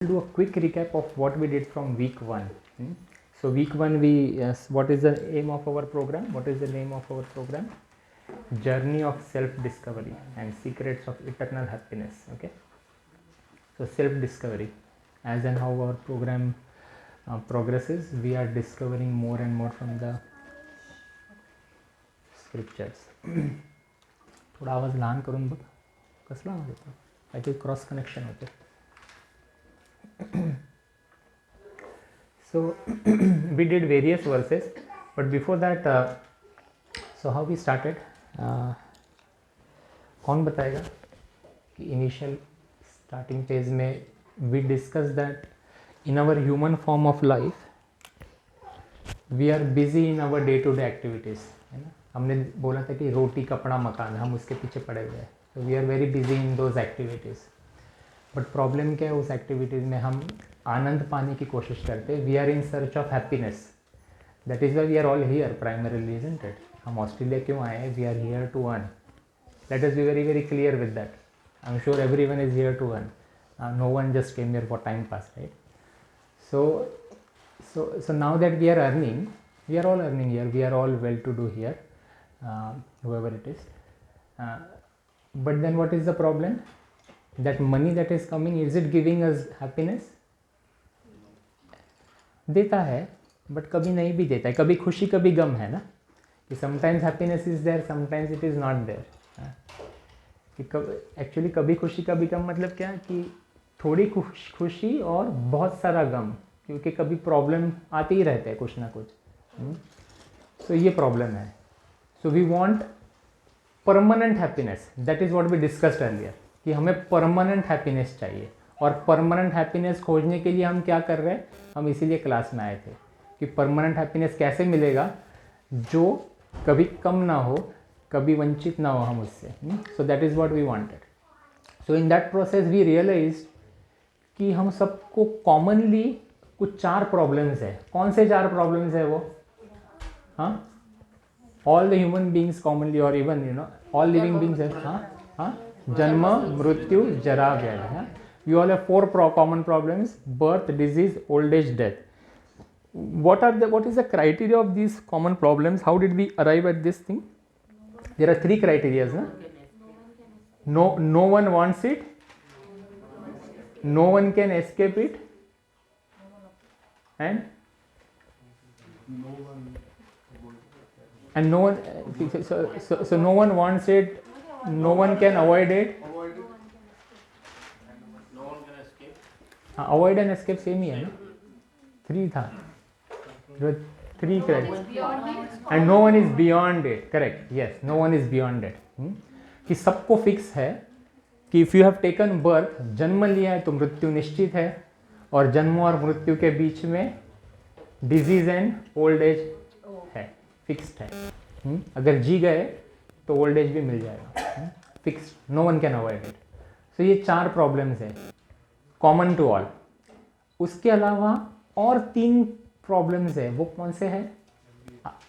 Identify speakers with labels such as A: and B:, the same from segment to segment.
A: do a quick recap of what we did from week 1. So week 1 what is the aim of our program? What is the name of our program? Journey of self-discovery and secrets of eternal happiness. Okay. So self-discovery, as and how our program progresses, we are discovering more and more from the scriptures. थोडा आवाज लहान करून बघ, कसला आवाज येतो, काहीतरी cross connection होते. So we did various verses, but before that, so how we started, कौन बताएगा कि इनिशियल स्टार्टिंग फेज में we discussed that in our human form of life we are busy in our day to day activities, है ना. हमने बोला था कि रोटी कपड़ा मकान, हम उसके पीछे पड़े हुए हैं. So we are very busy in those activities. But problem क्या है, उस एक्टिविटीज़ में हम आनंद पाने की कोशिश करते हैं. We are in search of happiness. That is why we are all here primarily, isn't it. हम ऑस्ट्रेलिया क्यों आए हैं? We are here to earn. Let us be very very clear with that. I am sure everyone is here to earn. No one just came here for time pass, right? So now that we are earning, we are all earning here, we are all well to do here, whoever it is, but then what is the problem? That money that is coming, is it giving us happiness? देता है, but कभी नहीं भी देता है. कभी खुशी कभी गम है ना, कि sometimes happiness is there, sometimes it is not there. Actually कभी खुशी कभी गम मतलब क्या, कि थोड़ी खुशी और बहुत सारा गम, क्योंकि कभी प्रॉब्लम आते ही रहते हैं कुछ ना कुछ. तो ये प्रॉब्लम है. So we want permanent happiness. That is what we discussed earlier, कि हमें परमानेंट हैप्पीनेस चाहिए. और परमानेंट हैप्पीनेस खोजने के लिए हम क्या कर रहे हैं, हम इसीलिए क्लास में आए थे कि परमानेंट हैप्पीनेस कैसे मिलेगा, जो कभी कम ना हो, कभी वंचित ना हो हम उससे. So that is what we wanted. So in that process we realise कि हम सबको कॉमनली कुछ 4 प्रॉब्लम्स है. कौन से 4 प्रॉब्लम्स है वो? हाँ, all the human beings commonly, और इवन ऑल लिविंग बींग्स है. हाँ, जन्म मृत्यु जरा व्याधि. We all have 4 common problems: birth, disease, old age, death. What is the criteria of these common problems? How did we arrive at this thing? There are 3 criteria, no one wants it, no one can escape it, and no one, so no one wants it, no one can avoid it, avoid and escape same ही है ना. 3 था, 3 correct. And no one is beyond it. Correct, yes, no one is beyond it. कि सबको fix है कि if you have taken birth, जन्म लिया है तो मृत्यु निश्चित है, और जन्म और मृत्यु के बीच में डिजीज एंड ओल्ड एज है, फिक्स्ड है. अगर जी गए तो ओल्ड एज भी मिल जाएगा, fixed. No one can avoid it. So ये 4 प्रॉब्लम्स है कॉमन टू ऑल. उसके अलावा और 3 प्रॉब्लम्स है. वो कौन से हैं?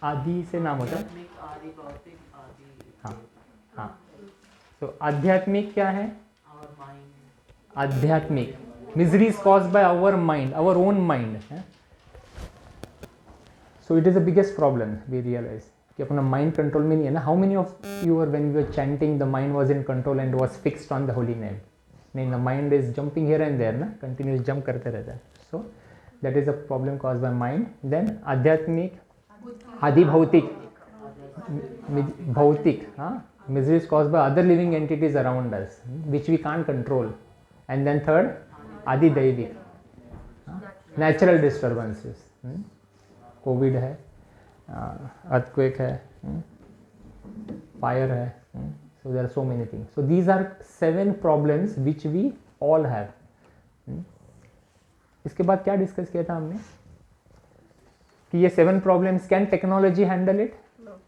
A: आदि से नाम होता है. हाँ. तो आध्यात्मिक क्या है? आध्यात्मिक misery is caused by our mind, our own mind. So it is the biggest problem. We realise कि अपना माइंड कंट्रोल में नहीं है ना. How many of you are, when we were chanting, the mind was in control and was fixed on the holy name? नहीं, the mind is jumping here and there ना, continuous jump करते रहता है. So that is a problem cause by mind. Then आध्यात्मिक, आदि भौतिक, भौतिक, हाँ, misery is cause by other living entities around us which we can't control. And then third, आदि दैविक, नेचुरल डिस्टर्बेंसेस. कोविड है, अर्थक्वेक है, फायर है. So there are so many things. So these are 7 problems which we all have. इसके बाद क्या discuss किया था हमने, कि ये 7 problems, can technology handle it,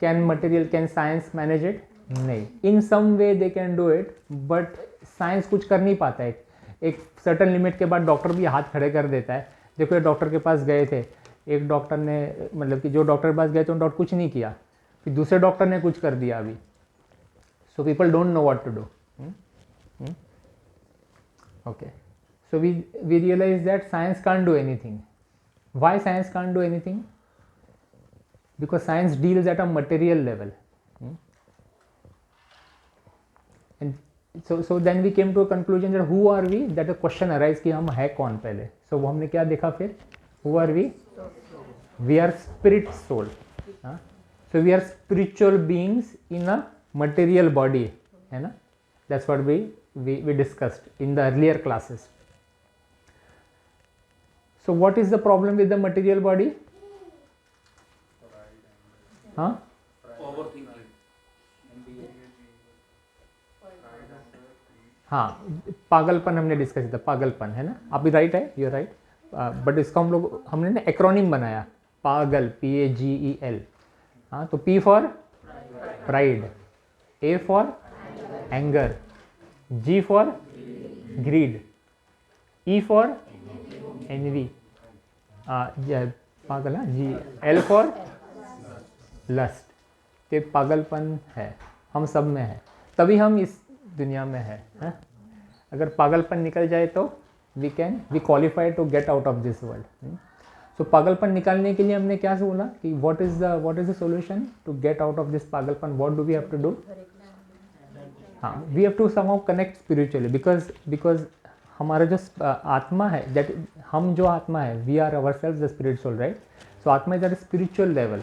A: can material, can science manage it? नहीं. In some way they can do it, but science कुछ कर नहीं पाता है. एक सर्टन लिमिट के बाद डॉक्टर भी हाथ खड़े कर देता है. देखो, डॉक्टर के पास गए थे, एक डॉक्टर ने, मतलब कि जो डॉक्टर के पास गए थे उन डॉक्टर कुछ नहीं किया, फिर दूसरे डॉक्टर ने कुछ कर दिया अभी. So people don't know what to do. Okay. So we realize that science can't do anything. Why science can't do anything? Because science deals at a material level. And so then we came to a conclusion that who are we? That a question arise कि हम है कौन पहले. So वो हमने क्या देखा फिर? Who are we? We are spirit soul. So we are spiritual beings in a material body, है ना? That's what we discussed in the earlier classes. So what is the problem with the material body? हाँ? हाँ, पागलपन हमने discuss किया था, पागलपन है ना, आप भी राइट है, यू राइट. बट इसका हमने ना एक्रोनिम बनाया, पागल, PAGEL. हाँ, तो P for pride, A for anger, G for greed, E for envy, पागल है जी, L फॉर लस्ट. ये पागलपन है, हम सब में है, तभी हम इस दुनिया में है. अगर पागलपन निकल जाए तो we qualify to get out of this world. So पागलपन निकालने के लिए हमने क्या बोला कि what is the solution to get out of this पागलपन, what do we have to do. हाँ, we have to somehow connect spiritually, because हमारा जो आत्मा है, दैट हम जो आत्मा है, we are our self the spirit soul, right. So आत्मा इज एट स्पिरिचुअल लेवल.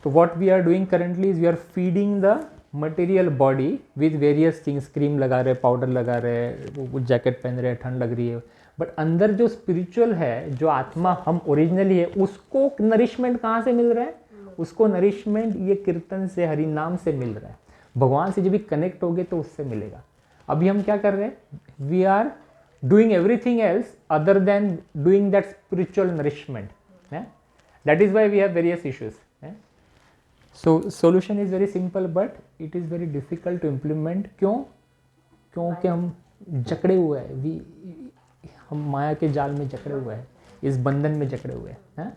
A: तो what we are doing currently is we are feeding the material body with various things. Cream लगा रहे, पाउडर लगा रहे, जैकेट पहन रहे, ठंड लग रही है, बट अंदर जो स्पिरिचुअल है, जो आत्मा हम ओरिजिनली है, उसको नरिशमेंट कहाँ से मिल रहा है? उसको नरिशमेंट ये कीर्तन से, हरि नाम से मिल रहा है. भगवान से जब भी कनेक्ट होगे तो उससे मिलेगा. अभी हम क्या कर रहे हैं? We are doing everything else other than doing that spiritual nourishment. That is why we have various issues. So solution is very simple but it is very difficult to implement. क्योंकि हम जकड़े हुए हैं, हम माया के जाल में जकड़े हुए हैं, इस बंधन में जकड़े हुए हैं.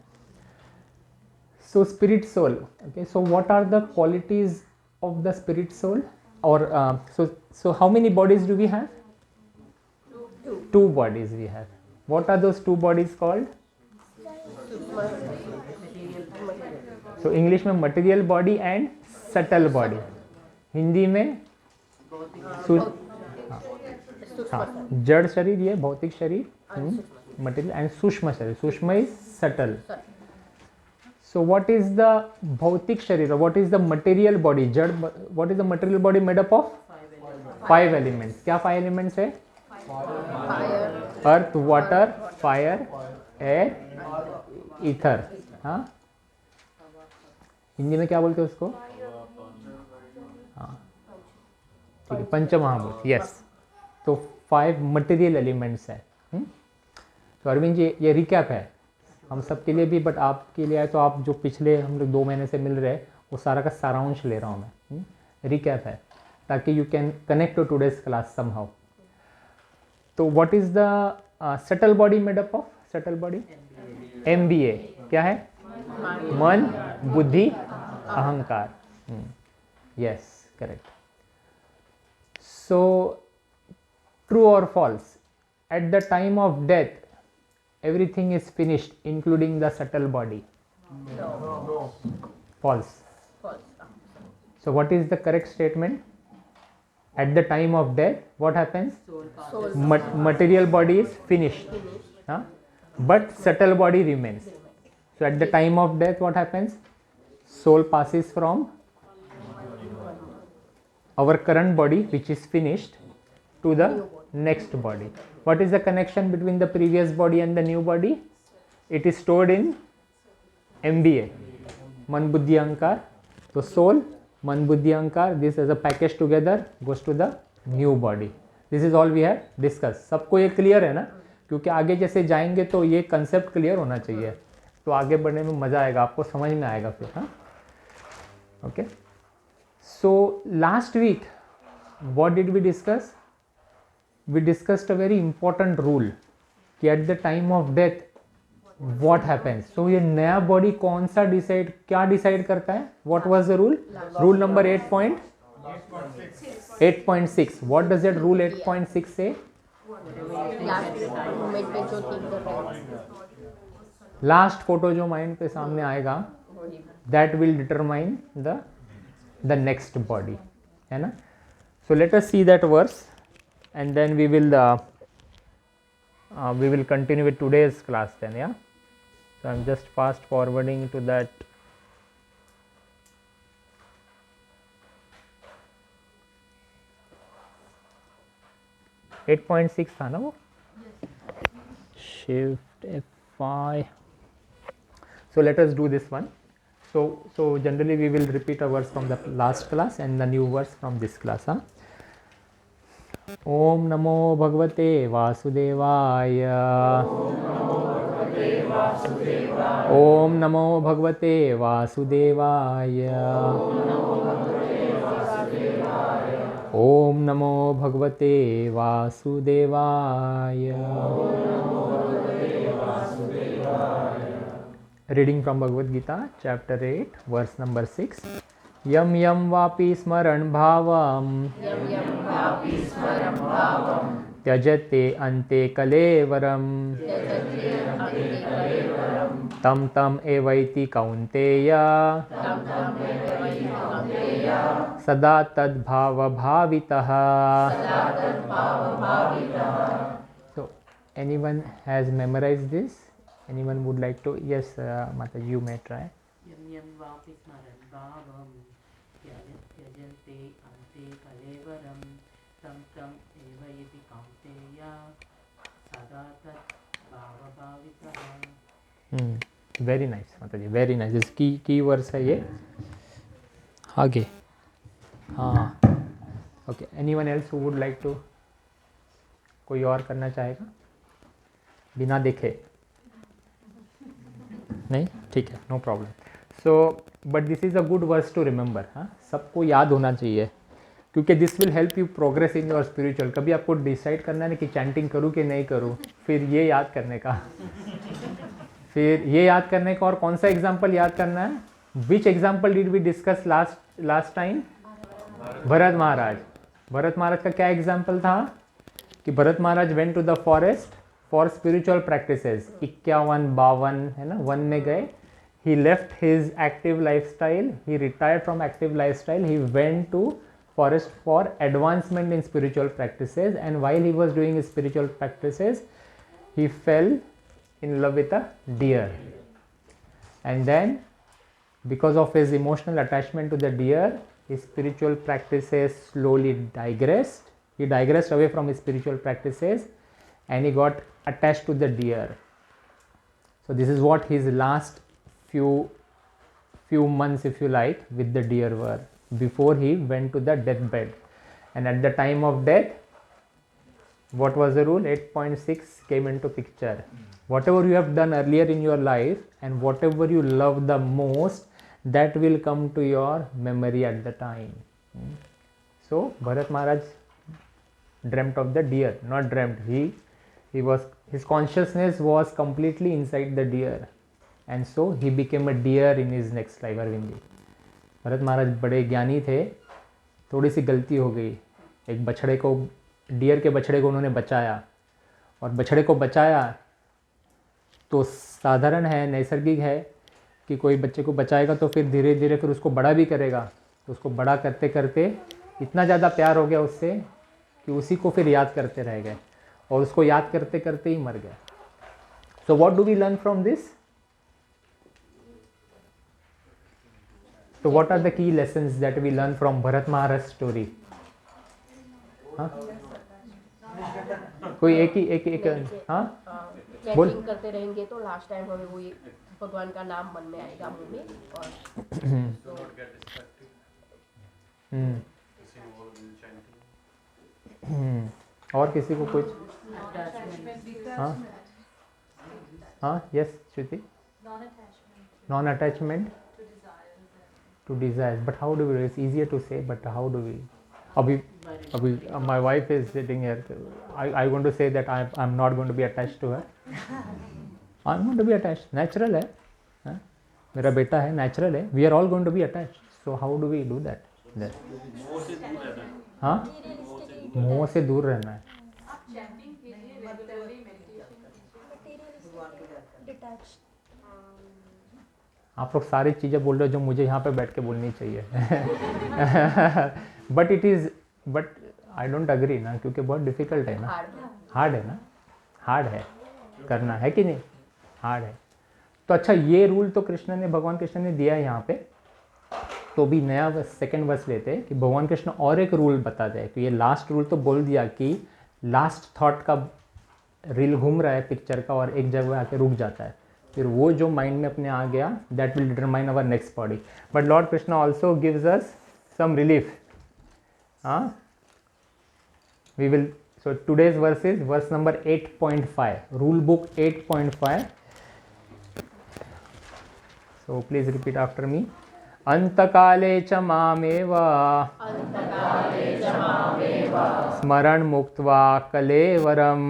A: So spirit soul, okay, so what are the qualities of the spirit soul? Or so how many bodies do we have? Two bodies we have. What are those two bodies called? So English में material body and subtle body, Hindi में हाँ, जड़ शरीर, ये भौतिक शरीर, material, and सूक्ष्म शरीर. सूक्ष्म is subtle. So what is the भौतिक शरीर, what is the material body, जड़, what is the material body made up of 5 elements. क्या 5 एलिमेंट्स है? Earth, water, fire, air, ether. हाँ, हिंदी में क्या बोलते हैं उसको? हाँ, ठीक है, पंचमहाभूत. यस. तो 5 मटेरियल एलिमेंट्स है. तो अरविंद जी, ये रिकैप है हम सब के लिए भी, बट आपके लिए है तो आप जो पिछले हम लोग 2 महीने से मिल रहे हैं वो सारा का सारांश ले रहा हूँ मैं. रिकैप है ताकि you can connect to today's class somehow. तो what is the subtle body made up of? Subtle body MBA क्या है? मन, बुद्धि, अहंकार. Yes, correct. सो ट्रू और false? At the time of death everything is finished including the subtle body. False. So what is the correct statement? At the time of death what happens? Material body is finished, but subtle body remains. So at the time of death what happens? Soul passes from our current body which is finished to the next body. What is the connection between the previous body and the new body? It is stored in MBA, Man Buddhi Ahankar. So soul, Man Buddhi Ahankar, this as a package together goes to the new body. This is all we have discussed. सबको ये clear है ना? क्योंकि आगे जैसे जाएंगे तो ये कंसेप्ट क्लियर होना चाहिए, तो आगे बढ़ने में मज़ा आएगा, आपको समझ में आएगा फिर. हाँ, okay. So last week what did we discuss? We discussed a very important rule कि at the time of death what happens. So ये नया बॉडी कौन सा क्या डिसाइड करता है? What was the rule? Rule number 8.6. What does that rule 8.6 say?
B: Last moment पे जो थिंक कर रहे हैं
A: लास्ट फोटो जो माइंड पे सामने आएगा that will determine the next body, है ना. So let us see that verse and then we will continue with today's class then. Yeah so I am just fast forwarding to that. .6 था ना वो. Shift F5. So let us do this one. So generally we will repeat a verse from the last class and the new verse from this class. Om Namo Bhagavate Vasudevaya. Om Namo Bhagavate Vasudevaya. Om Namo Bhagavate Vasudevaya. Reading from Bhagavad Gita, chapter 8, verse number 6. Yam yam vapi smaran bhavam tyajate ante kalevaram tam tam evaiti kaunteya sada tad bhava bhavitah. So anyone has memorized this? Anyone would like to? Yes, Mataji, you may try.
C: Yam yam vapi smaran bhavam tyajante ante kalevaram tam tam eva iti kaunteya sada tat bhava bhavitah.
A: Very nice, Mataji, very nice. This key verse है ये. आगे. हाँ. Okay. Anyone else who would like to? कोई और करना चाहेगा? बिना देखे. नहीं, ठीक है, no problem. So but this is a good verse to remember. हाँ, सबको याद होना चाहिए क्योंकि this will help you progress in your spiritual. कभी आपको डिसाइड करना है कि चैंटिंग करूँ कि नहीं करूँ, फिर ये याद करने का, फिर ये याद करने का. और कौन सा एग्जाम्पल याद करना है? Which example did we discuss last time? Bharat Maharaj. Bharat Maharaj का क्या एग्जाम्पल था कि Bharat Maharaj went to the forest for spiritual practices. 51-52 है ना, 1 में गए. He left his active lifestyle, he retired from active lifestyle, he went to forest for advancement in spiritual practices. And while he was doing spiritual practices he fell in love with a deer, and then because of his emotional attachment to the deer, his spiritual practices slowly digressed. He digressed away from his spiritual practices and he got attached to the deer. So this is what his last few months, if you like, with the deer were, before he went to the deathbed. And at the time of death, what was the rule? 8.6 came into picture. Whatever you have done earlier in your life and whatever you love the most, that will come to your memory at the time. So Bharat Maharaj dreamt of the deer. Not dreamt, his consciousness was completely inside the deer, and so he became a deer in his next life. Arvindi, Bharat Maharaj बड़े ज्ञानी थे. थोड़ी सी गलती हो गई. एक बछड़े को, डियर के बछड़े को उन्होंने बचाया, और बछड़े को बचाया तो साधारण है, नैसर्गिक है कि कोई बच्चे को बचाएगा तो फिर धीरे धीरे फिर उसको बड़ा भी करेगा. तो उसको बड़ा करते करते इतना ज़्यादा प्यार हो गया उससे कि उसी को फिर याद करते रह गए, और उसको याद करते करते ही मर गया. So what do we learn from this? So what are the key lessons that we learn from Bharat Maharaj story? हाँ, कोई एक हाँ,
B: चैंटिंग करते रहेंगे तो लास्ट टाइम हमें वो भगवान का नाम मन में आएगा, मुंह में.
A: और किसी को कुछ? हाँ हाँ, yes Shruti. Non attachment to desires. But how do we? It's easier to say, but how do we? Abhi, my wife is sitting here. I want to say that I'm not going to be attached to her. I'm going to be attached. Natural है. हाँ? मेरा बेटा है, natural है. We are all going to be attached. So how do we do that? हाँ? मोह से दूर रहना है.
C: भगवान को याद करना।
B: डिटैच।
A: आप लोग सारी चीज़ें बोल रहे हो जो मुझे यहाँ पे बैठ के बोलनी चाहिए बट आई डोंट अग्री ना, क्योंकि बहुत डिफ़िकल्ट है ना, हार्ड है ना, हार्ड है करना, है कि नहीं, हार्ड है। तो अच्छा, ये रूल तो कृष्ण ने, भगवान कृष्ण ने दिया है यहाँ पे। तो भी नया सेकंड वर्स लेते हैं कि भगवान कृष्ण और एक रूल बताते हैं। तो ये लास्ट रूल तो बोल दिया कि लास्ट थॉट का रील घूम रहा है पिक्चर का और एक जगह आके रुक जाता है, फिर वो जो माइंड में अपने आ गया, that will determine our next body. But Lord Krishna also gives us some relief. हाँ, we will, so today's verse is verse number 8.5, rule book 8.5। So please repeat after me. अंतकाले च मामेव स्मरण मुक्त्वा कलेवरम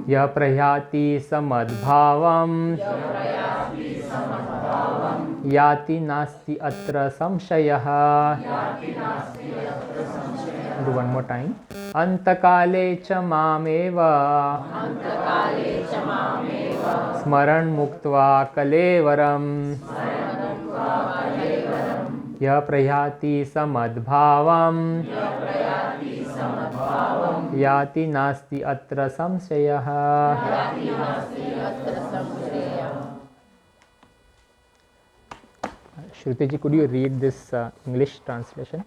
A: यः प्रयाति समद्भावम याति नास्ति अत्र संशयः। Do one more time. अंतकाले च मामेव स्मरण मुक्त्वा कलेवरम यः प्रयाति समद्भावम याति नास्ति अत्र संशयः। Shruti ji, could you read this English translation?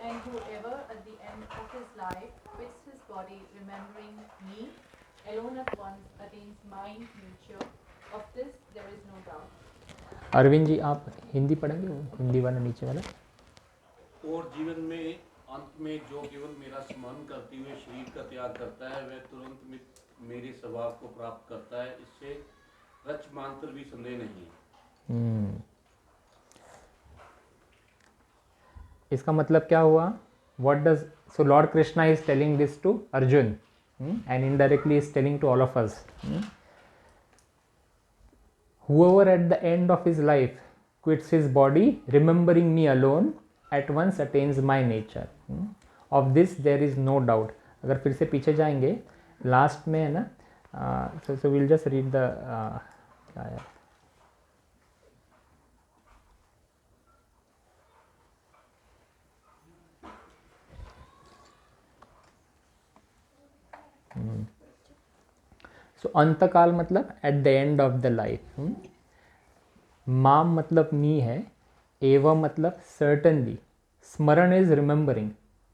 D: And whoever at the end of his life quits his body remembering me alone at once attains my nature. Of this there is no doubt.
A: Arvind ji, आप हिंदी पढ़ेंगे, हिंदी वाला नीचे वाला।
E: और जीवन में अंत में जो केवल मेरा स्मरण करते हुए शरीर का त्याग करता है, वह तुरंत मेरे स्वभाव को प्राप्त करता है। इससे रच मात्र भी संदेह नहीं।
A: इसका मतलब क्या हुआ? What does, so Lord Krishna is telling this to Arjun, and indirectly is telling to all of us. Whoever at the end of his life quits his body, remembering me alone, at once attains my nature. Of this there is no doubt. अगर फिर से पीछे जाएंगे, last में है ना, so we'll just read the क्या है, सो अंतकाल मतलब at the end of the life. माम मतलब मी है, एवं मतलब सर्टनली, स्मरण इज रिमेंबरिंग,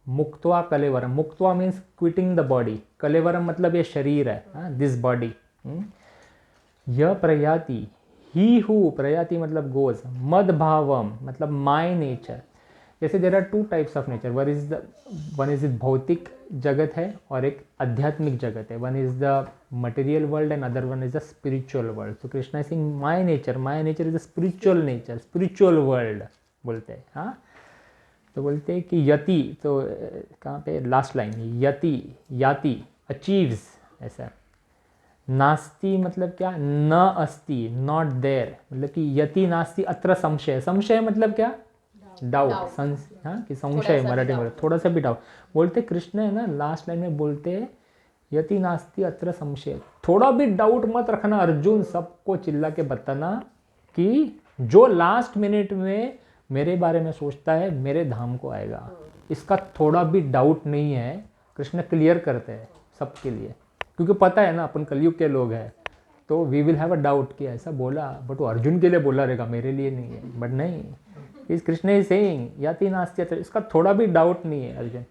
A: मुक्त्वा कलेवरम, मुक्त्वा मीन्स क्विटिंग द बॉडी, कलेवरम मतलब ये शरीर है, दिस बॉडी। यह प्रयाति, ही हु, प्रयाति मतलब गोज, मद भावम मतलब माई नेचर। जैसे there are two types of nature, one is भौतिक जगत है और एक आध्यात्मिक जगत है। One is the material world and other one is the spiritual world. So Krishna is saying my nature is the spiritual nature, spiritual world बोलते हैं। हाँ, तो बोलते हैं कि यति, तो कहाँ पे लास्ट लाइन, यति, याति, अचीव्स, ऐसा। नास्ति मतलब क्या? न अस्ति, नॉट देयर, मतलब कि यति नास्ति अत्र संशय। संशय मतलब क्या? डाउट, हाँ, कि संशय मराठी में थोड़ा सा भी डाउट। बोलते कृष्ण है ना, लास्ट लाइन में बोलते यति नास्ति अत्र संशय, थोड़ा भी डाउट मत रखना अर्जुन, सबको चिल्ला के बताना कि जो लास्ट मिनट में मेरे बारे में सोचता है मेरे धाम को आएगा, इसका थोड़ा भी डाउट नहीं है। कृष्ण क्लियर करते हैं सबके लिए, क्योंकि पता है ना अपन कलयुग के लोग हैं, तो we will have a doubt कि ऐसा बोला, बट वो अर्जुन के लिए बोला रहेगा, मेरे लिए नहीं है। बट नहीं, इस कृष्ण इज सेइंग याति नास्ति अत्र, इसका थोड़ा भी डाउट नहीं है अर्जुन।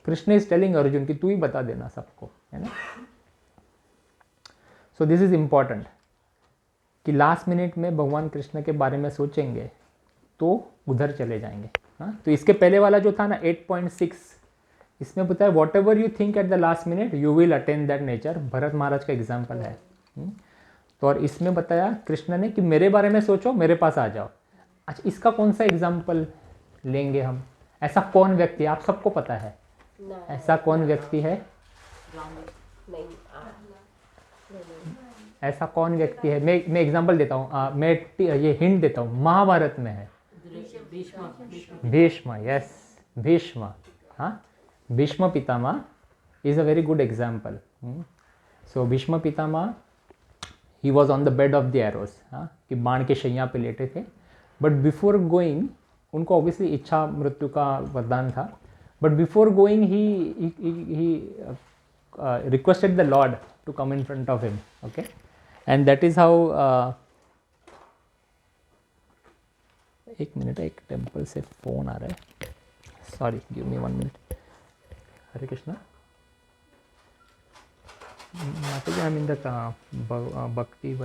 A: कृष्ण इज टेलिंग अर्जुन कि तू ही बता देना सबको, है ना। सो दिस इज इंपॉर्टेंट कि लास्ट मिनट में भगवान कृष्ण के बारे में सोचेंगे तो उधर चले जाएंगे। हाँ, तो इसके पहले वाला जो था ना 8.6, इसमें बताया whatever you think at the last minute you will attain that nature. Bharat Maharaj का एग्जाम्पल है। तो और इसमें बताया कृष्ण ने कि मेरे बारे में सोचो, मेरे पास आ जाओ। अच्छा, इसका कौन सा एग्जाम्पल लेंगे हम? ऐसा कौन व्यक्ति है, आप सबको पता है, ऐसा कौन व्यक्ति है?
B: नहीं,
A: ऐसा कौन व्यक्ति है? मैं एग्जाम्पल देता हूँ, मैं ये हिंट देता हूँ, महाभारत में है भीष्म। यस, भीष्म। हाँ, Bhishma Pitamah is a very good example. So Bhishma Pitamah he was on the bed of the arrows, हाँ, कि बाण के शैया पे लेटे थे. बट बिफोर गोइंग, उनको ऑब्वियसली इच्छा मृत्यु का वरदान था, but before going he requested the Lord to come in front of him, okay, and that is how एक मिनट, एक टेम्पल से फोन आ रहा है, sorry, give me 1 minute. Hare Krishna. Mataji, I'm in the bhakti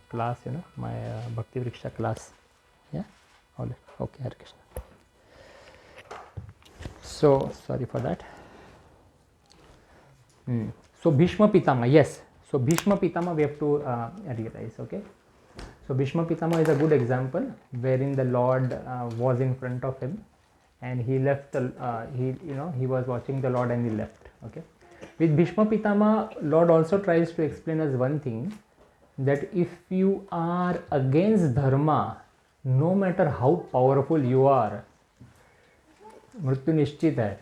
A: class, you know, my bhakti vriksha class. Yeah, all right. Okay, Hare Krishna. So sorry for that. So Bhishma Pitama, yes. So Bhishma Pitama we have to realize, okay. So Bhishma Pitama is a good example wherein the Lord was in front of him and he left the, he was watching the Lord and he left, okay. With Bhishma Pitama, Lord also tries to explain us one thing, that if you are against dharma, no matter how powerful you are, मृत्यु निश्चित है.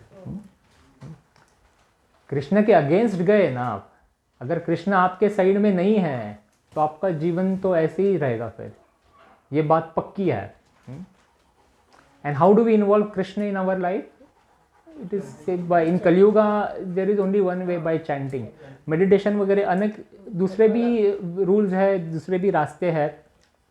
A: कृष्ण के against गए ना आप, अगर कृष्ण आपके side में नहीं है तो आपका जीवन तो ऐसे ही रहेगा फिर, ये बात पक्की है. And how do we involve Krishna in our life? It is said by, in Kaliyuga there is only one way, by chanting. Meditation वगैरह अनेक दूसरे भी रूल्स है, दूसरे भी रास्ते हैं.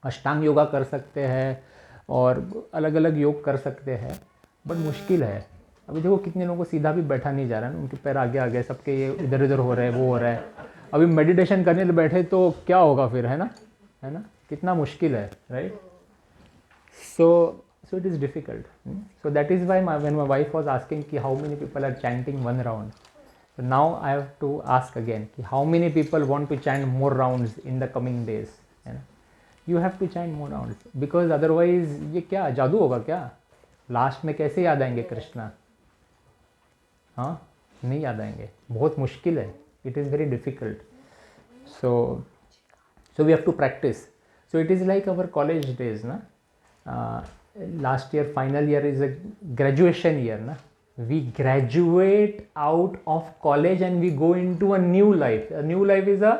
A: अष्टांग योगा कर सकते हैं और अलग अलग योग कर सकते हैं, बट मुश्किल है. अभी देखो कितने लोगों को सीधा भी बैठा नहीं जा रहा है ना, उनके पैर आगे आगे, सबके ये इधर उधर हो रहे हैं, वो हो रहा है. अभी मेडिटेशन करने लिए बैठे तो क्या होगा फिर, है ना, है ना, कितना मुश्किल है, right. So it is difficult. So that is why when my wife was asking ki how many people are chanting one round, so now I have to ask again ki how many people want to chant more rounds in the coming days. You have to chant more rounds, because otherwise ये क्या जादू होगा क्या, last में कैसे याद आएंगे कृष्णा? हाँ, नहीं याद आएंगे, बहुत मुश्किल है. It is very difficult. So we have to practice. So it is like our college days, na. Last year, final year is a graduation year, na. We graduate out of college and we go into a new life. A new life is a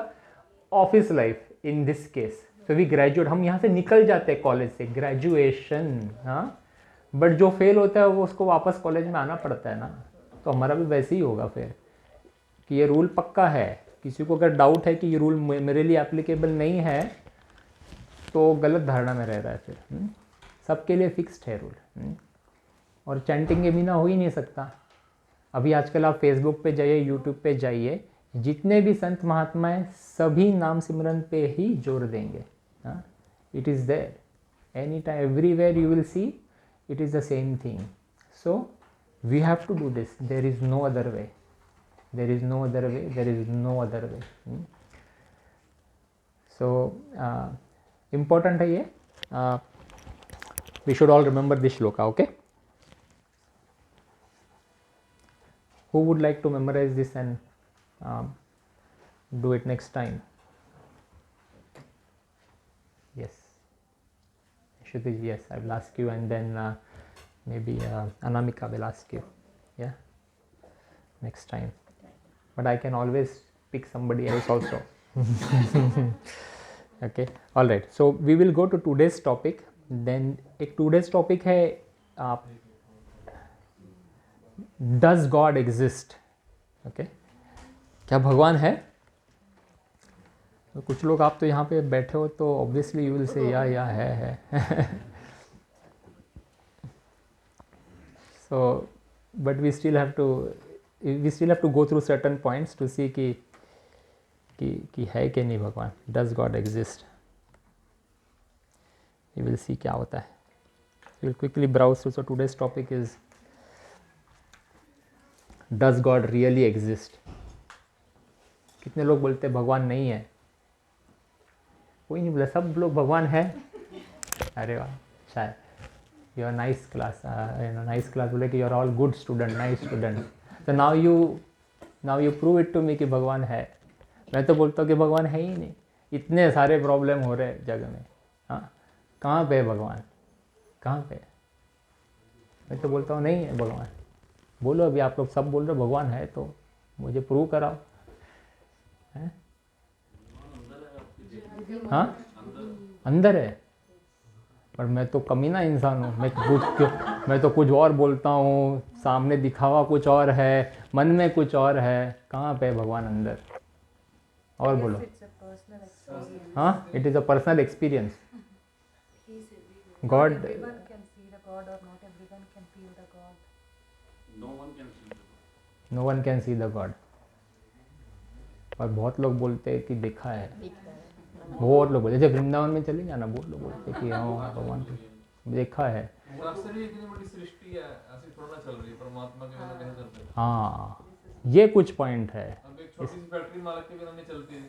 A: office life in this case. So we graduate, हम यहाँ से निकल जाते हैं college से, graduation, हाँ. But जो fail होता है वो उसको वापस कॉलेज में आना पड़ता है ना. तो हमारा भी वैसे ही होगा फिर, कि ये रूल पक्का है. किसी को अगर डाउट है कि ये रूल मेरे लिए एप्लीकेबल नहीं है तो गलत धारणा में रह रहा है फिर. सबके लिए फिक्स्ड है रूल, और चैंटिंग के बिना हो ही नहीं सकता. अभी आजकल आप फेसबुक पे जाइए, यूट्यूब पे जाइए, जितने भी संत महात्माएं सभी नाम सिमरन पे ही जोर देंगे. हाँ, it is there any time, everywhere you will see it is the same thing. So we have to do this, there is no other way, there is no other way, there is no other way. So important है ये. We should all remember this shloka, okay? Who would like to memorize this and do it next time? Yes. Shruti, yes, I will ask you, and then maybe Anamika will ask you. Yeah? Next time. But I can always pick somebody else also. Okay? All right. So we will go to today's topic. Then एक today's topic है, does God exist. Okay, क्या भगवान है? तो कुछ लोग आप तो यहाँ पे बैठे हो तो ऑब्वियसली यू विल से या है. So but we still have to go through certain points to see कि है कि नहीं भगवान. Does God exist? You will see क्या होता है. We will quickly browse through. So today's topic is, does God really exist? कितने लोग बोलते हैं भगवान नहीं है? कोई नहीं बोला, सब लोग भगवान है. अरे वाह, शायद you are nice class, nice class बोले कि you are all good student, nice student. So now you prove it to me कि भगवान है. मैं तो बोलता हूँ कि भगवान है ही नहीं. इतने सारे प्रॉब्लम हो रहे हैं जगह में. हाँ, कहाँ पे है भगवान? कहाँ पे? मैं तो बोलता हूँ नहीं है भगवान. बोलो, अभी आप लोग सब बोल रहे हो भगवान है, तो मुझे प्रूव कराओ. है हाँ अंदर है, पर मैं तो कमीना इंसान हूँ। मैं तो कुछ और बोलता हूँ, सामने दिखावा कुछ और है, मन में कुछ और है। कहाँ पे है भगवान अंदर? और बोलो। हाँ, it is a personal experience. God,
D: Everyone can see the God or not everyone can feel the God.
E: No one can see
A: no one can see the God. और बहुत लोग बोलते हैं कि देखा है,
B: दिखता है।
A: बहुत लोग बोलते, जैसे वृंदावन में चले जाना, बहुत लोग बोलते हैं कि हाँ भगवान को देखा है।
F: अक्सर ही इतनी बड़ी सृष्टि है, ऐसी थोड़ा चल रही है, परमात्मा के बिना नहीं चलते।
A: हाँ, ये कुछ पॉइंट है।
F: अब एक छोटी सी फैक्ट्री मालक के बिना नहीं चलती है।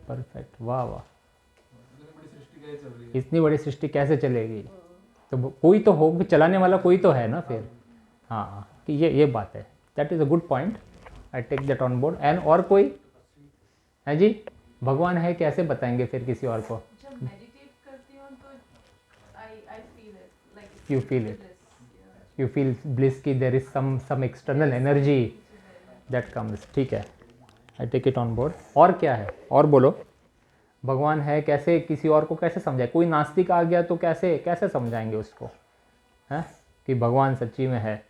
A: परफेक्ट, वाह वाह।
F: इतनी बड़ी सृष्टि कैसे चल रही है?
A: इतनी बड़ी सृष्टि कैसे चलेगी? तो कोई तो हो, चलाने वाला कोई तो है ना फिर। हाँ, कि ये बात है। That is a good point, I take that on board. And और कोई है जी? भगवान है कैसे बताएंगे फिर किसी और को?
D: जब मेडिटेट करती हूँ तो I feel it like
A: You feel it.
D: bliss.
A: You feel bliss की there is some external energy that comes. ठीक है, I take it on board. और क्या है? और बोलो। भगवान है कैसे, किसी और को कैसे समझाए? कोई नास्तिक आ गया तो कैसे समझाएंगे उसको, हैं कि भगवान सच्ची में है?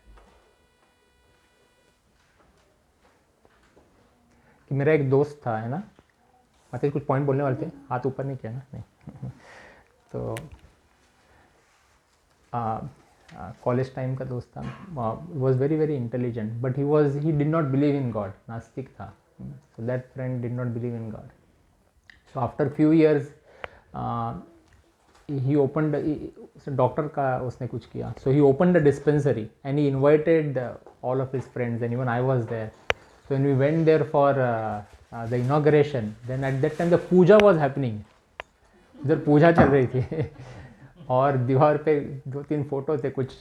A: कि मेरा एक दोस्त था, है ना, मतलब कुछ पॉइंट बोलने वाले थे, हाथ ऊपर नहीं किया ना? नहीं। तो कॉलेज टाइम का दोस्त था, was very very intelligent, but he did not believe in God, नास्तिक था। So that friend did not believe in God. So after few years he opened, doctor का उसने कुछ किया, so he opened a dispensary and he invited all of his friends and even I was there. So when we went there for the inauguration, then at that time the puja was happening. इधर पूजा चल रही थी और दीवार पे 2-3 photo थे कुछ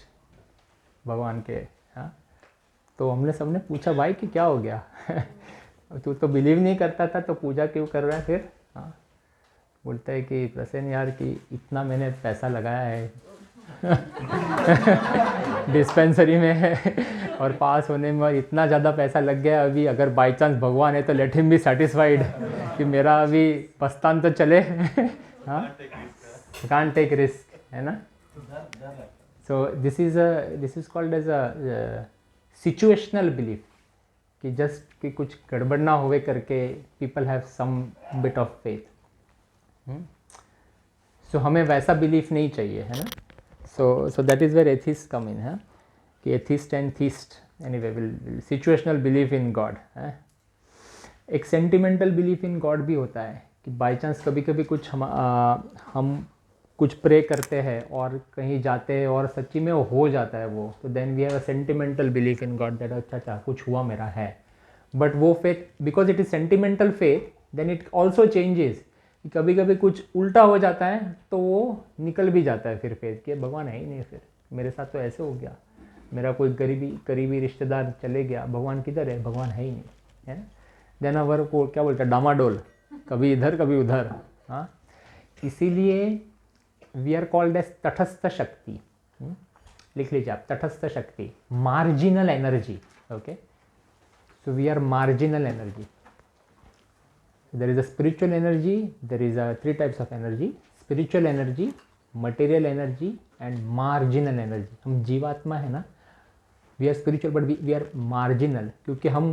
A: भगवान के. हाँ, तो हमने सबने पूछा भाई कि क्या हो गया तू तो बिलीव नहीं करता था तो पूजा क्यों कर रहा है फिर? हाँ, बोलता है कि प्रसन्न यार कि इतना मैंने पैसा लगाया है डिस्पेंसरी में और पास होने में इतना ज़्यादा पैसा लग गया, अभी अगर बाई चांस भगवान है तो लेट हिम बी सेटिस्फाइड कि मेरा अभी पस्तान तो चले. हाँ, कांट टेक रिस्क, है ना. So this is called as a situational belief कि जस्ट कि कुछ गड़बड़ ना होवे करके people have some bit of faith. So हमें वैसा बिलीफ नहीं चाहिए, है ना. So that is where atheists come in, है कि atheist and theist anyway will situational belief in God है. एक sentimental belief in God भी होता है कि बाई चांस कभी कभी कुछ हम कुछ प्रे करते हैं और कहीं जाते हैं और सच्ची में वो हो जाता है वो, तो then we have a sentimental belief in God that अच्छा कुछ हुआ मेरा है. बट वो faith, because it is sentimental faith, then it also changes. कभी कभी कुछ उल्टा हो जाता है तो वो निकल भी जाता है फिर फेथ कि भगवान है ही नहीं, फिर मेरे साथ तो ऐसे हो गया, मेरा कोई करीबी रिश्तेदार चले गया, भगवान किधर है? भगवान है ही नहीं, है ना. देन अवर को क्या बोलते हैं, डामाडोल, कभी इधर कभी उधर. हाँ, इसीलिए वी आर कॉल्ड एज तटस्थ शक्ति. लिख लीजिए आप, तटस्थ शक्ति, marginal energy. Okay, so we are marginal energy. There is a spiritual energy, there is a 3 types of energy: spiritual energy, material energy and marginal energy. हम जीवात्मा है ना, we are spiritual but we are marginal, क्योंकि हम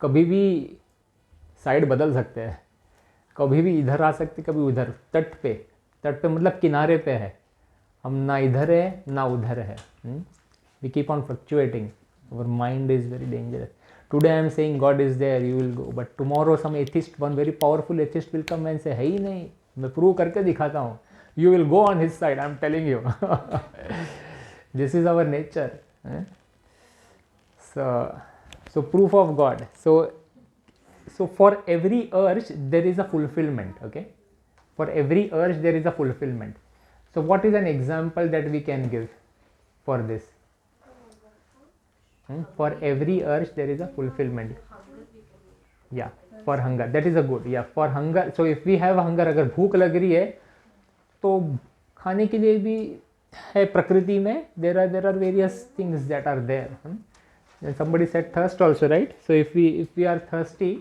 A: कभी भी side बदल सकते हैं, कभी भी इधर आ सकते कभी उधर. तट पे मतलब किनारे पे है हम, ना इधर है ना उधर है. We keep on fluctuating. Our mind is very dangerous. Today I am saying God is there, you will go, but tomorrow some atheist, one very powerful atheist will come and say है ही नहीं, मैं prove करके दिखाता हूँ. You will go on his side, I am telling you. This is our nature. So proof of God. So for every urge there is a fulfillment. Okay, for every urge there is a fulfillment. So what is an example that we can give for this? For every urge there is a fulfillment. Yeah, for hunger, that is a good. Yeah, for hunger. So if we have hunger, अगर भूख लग रही है तो खाने के लिए भी है प्रकृति में. there are various things that are there. Somebody said thirst also, right? So if we are thirsty,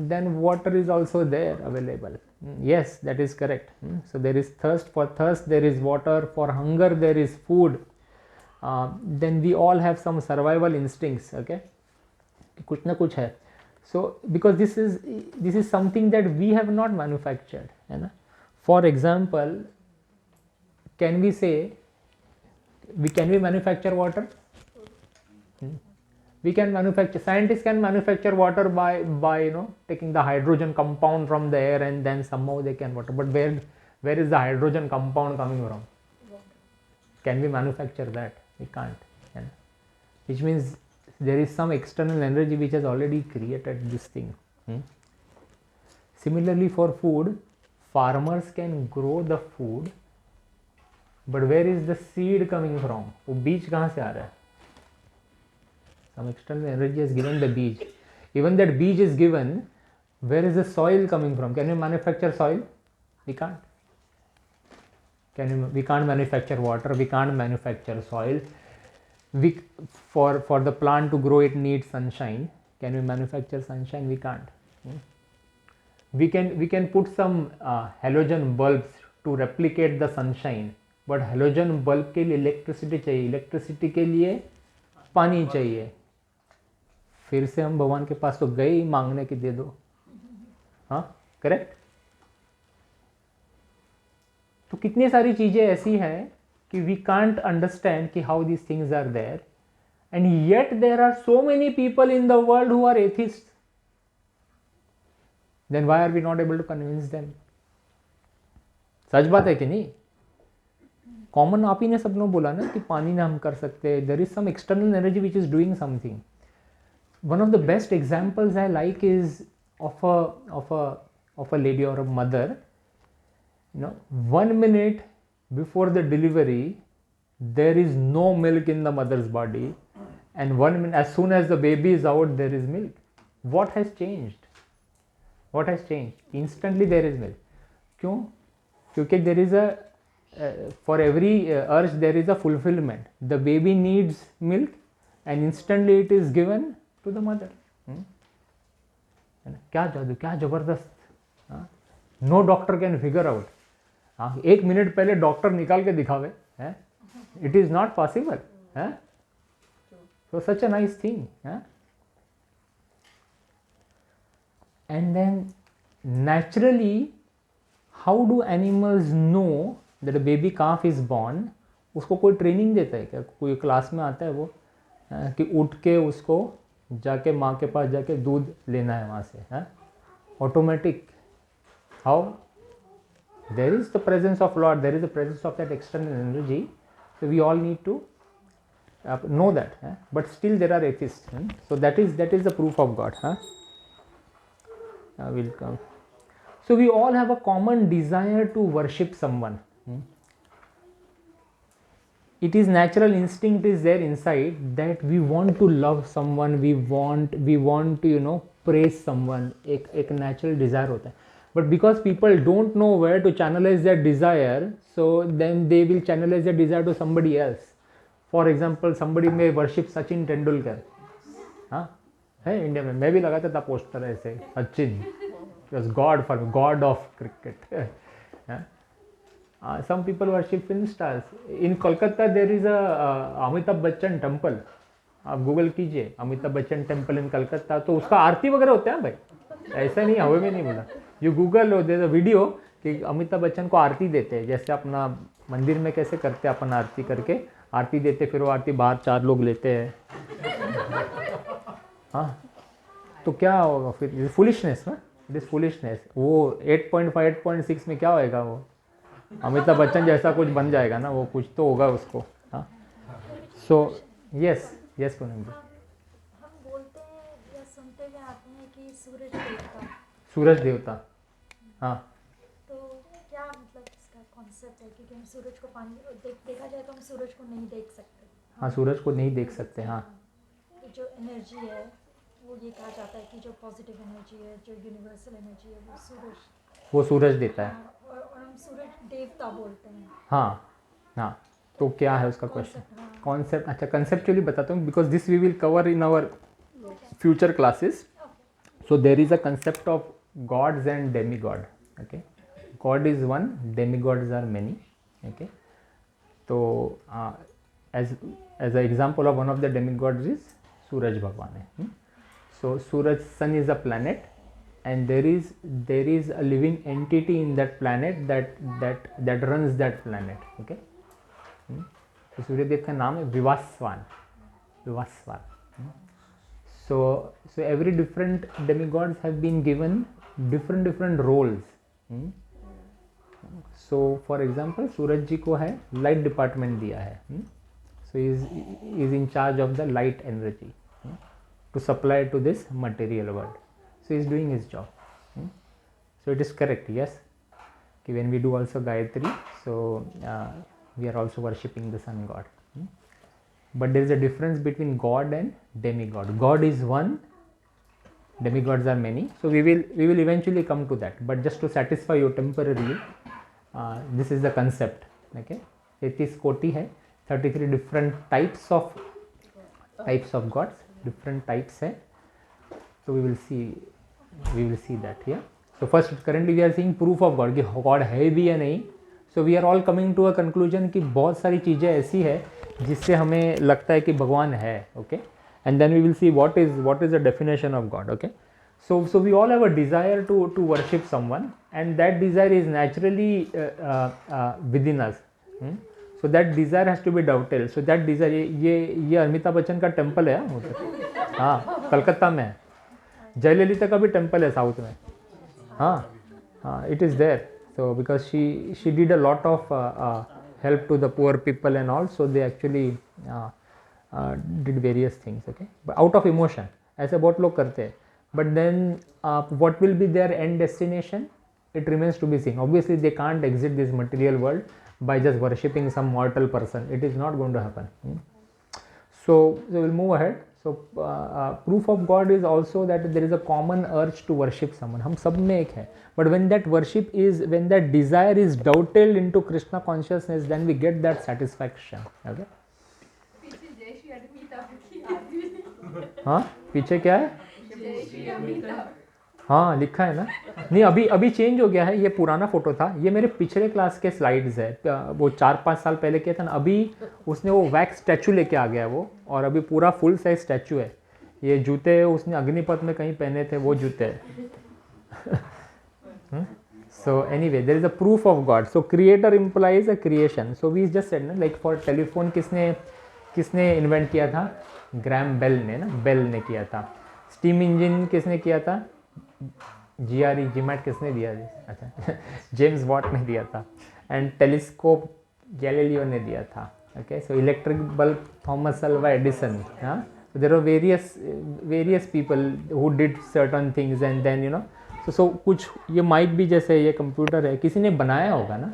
A: then water is also there available. Yes, that is correct. So there is thirst. For thirst there is water. For hunger there is food. Then we all have some survival instincts. Okay, कुछ ना कुछ है. So because this is something that we have not manufactured, है ना. For example, can we say can we manufacture water? We can manufacture. Scientists can manufacture water by taking the hydrogen compound from the air and then somehow they can water. But where is the hydrogen compound coming from? Can we manufacture that? We can't. You know? Which means there is some external energy which has already created this thing. Similarly, for food, farmers can grow the food, but where is the seed coming from? वो बीज कहाँ से आ रहा है? Some external energy has given the beej. Even that beej is given, where is the soil coming from? Can we manufacture soil? We can't. We can't manufacture water. We can't manufacture soil. For the plant to grow, it needs sunshine. Can we manufacture sunshine? We can't. We can put some halogen bulbs to replicate the sunshine, but halogen bulb के लिए electricity चाहिए. Electricity के लिए पानी चाहिए. फिर से हम भगवान के पास तो गए ही मांगने की दे दो. हाँ, करेक्ट. तो कितनी सारी चीजें ऐसी हैं कि वी कांट अंडरस्टैंड कि how these things are there, and yet there are so many people in the world who are atheist. Then why are we not able to convince them? सच बात है कि नहीं? कॉमन आप ही ने सब लोग बोला ना कि पानी ना हम कर सकते. There is some external energy which is doing something. One of the best examples I like is of a lady or a mother. 1 minute before the delivery, there is no milk in the mother's body, and 1 minute as soon as the baby is out, there is milk. What has changed? What has changed? Instantly there is milk. क्यों? क्योंकि there is for every urge there is a fulfillment. The baby needs milk, and instantly it is given to the mother. क्या जादू, क्या जबरदस्त. No doctor can figure out. 1 minute पहले doctor निकाल के दिखावे. It is not possible. So such a nice thing. And then naturally, how do animals know that a baby calf is born? उसको कोई ट्रेनिंग देता है क्या? कोई क्लास में आता है वो कि उठ के उसको जाके माँ के पास जाके दूध लेना है वहाँ से? Automatic. How? There is the presence of lord, there is the presence of that external energy. So we all need to know that, but still there are atheists. So that is the proof of God. Will come. So we all have a common desire to worship someone. It is natural instinct is there inside that we want to love someone, we want to praise someone. एक natural desire होता है. But because people don't know where to channelize their desire, so then they will channelize their desire to somebody else. For example, somebody may worship Sachin Tendulkar. है India में. मैं भी लगाता था poster ऐसे, Sachin was God of cricket. Some people worship film stars. In Kolkata there is a Amitabh Bachchan temple. आप Google कीजिए Amitabh Bachchan temple in Calcutta, तो उसका आरती वगैरह होता है भाई. ऐसा नहीं हवा में नहीं बोला. You Google there a video कि अमिताभ बच्चन को आरती देते हैं, जैसे अपना मंदिर में कैसे करते हैं अपन आरती करके आरती देते, फिर वो आरती बाहर 4 लोग लेते हैं. हाँ, तो क्या होगा फिर? फुलिशनेस ना, इट इज फुलिशनेस. वो 8.5 8.6 में क्या होएगा? वो अमिताभ बच्चन जैसा कुछ बन जाएगा ना, वो कुछ तो होगा उसको. हाँ, सो यस पूनम जी.
G: हम बोलते हैं या सुनते हुए आते हैं कि
A: सूरज देवता. हाँ,
G: तो क्या मतलब इसका कॉन्सेप्ट है? क्योंकि हम सूरज को पानी देखा जाए तो हम सूरज को नहीं देख सकते.
A: हाँ, सूरज को नहीं देख सकते. हाँ,
G: तो जो एनर्जी है वो ये कहा जाता है कि जो पॉजिटिव एनर्जी है, जो यूनिवर्सल एनर्जी है, वो सूरज
A: देता है.
G: और हम सूरज देवता बोलते हैं.
A: हाँ, तो क्या है उसका क्वेश्चन? कॉन्सेप्ट. अच्छा, कंसेप्चुअली बताता हूँ, because this we will cover in our future classes. So there is a concept of gods and demigod. Okay, God is one, demigods are many. Okay, so as an example of one of the demigods is Suraj Bhagwan hai. So Suraj, sun is a planet, and there is a living entity in that planet that runs that planet. Okay, so Suryadev का नाम है विवासवान. So every different demigods have been given different roles. So for example, Suraj जी को है light department दिया है. So he is in charge of the light energy to supply to this material world. So he is doing his job. So it is correct, yes. Okay, when we do also Gayatri, so we are also worshipping the sun god. But there is a difference between God and demigod. God is one, demigods are many. So we will eventually come to that. But just to satisfy you temporarily, this is the concept. Okay, 33 koti hai, 33 different types of gods, different types hai. So we will see that here. So first, currently we are seeing proof of God कि God है भी या नहीं. So we are all coming to a conclusion कि बहुत सारी चीज़ें ऐसी है जिससे हमें लगता है कि भगवान है. Okay, and then we will see what is the definition of God. Okay, so we all have a desire to worship someone, and that desire is naturally within us. So that desire has to be dovetailed. So that desire, ये अमिताभ बच्चन का temple है. हाँ, कलकत्ता में है. जयललिता का भी temple है south में. हाँ, it is there. So because she did a lot of help to the poor people and all, so they actually did various things. Okay, but out of emotion, ऐसे बहुत लोग करते हैं. But then what will be their end destination? It remains to be seen. Obviously they can't exit this material world by just worshipping some mortal person. It is not going to happen. So we'll move ahead. So proof of God is also that there is a common urge to worship someone. हम सब में एक है. But when that desire is dovetailed into Krishna consciousness, then we get that satisfaction. Okay? हाँ, पीछे क्या है? हाँ, लिखा है ना. नहीं, अभी चेंज हो गया है. ये पुराना फोटो था. ये मेरे पिछले क्लास के स्लाइड्स है. वो 4-5 साल पहले किया था ना. अभी उसने वो वैक्स स्टैचू लेके आ गया वो, और अभी पूरा फुल साइज स्टैचू है. ये जूते उसने अग्निपथ में कहीं पहने थे, वो जूते है. So anyway, there is a proof of God. So creator implies a creation. So we just said ना, like for telephone किसने इन्वेंट किया था? ग्रैम बेल ने ना, बेल ने किया था. स्टीम इंजन किसने किया था? जीमैट किसने दिया? अच्छा, जेम्स वॉट ने दिया था. एंड टेलीस्कोप गैलीलियो ने दिया था. Okay, so electric bulb Thomas Alva Edison. हाँ, so there are various people who did certain things, and then you know, so कुछ ये माइक भी जैसे ये कंप्यूटर है, किसी ने बनाया होगा ना.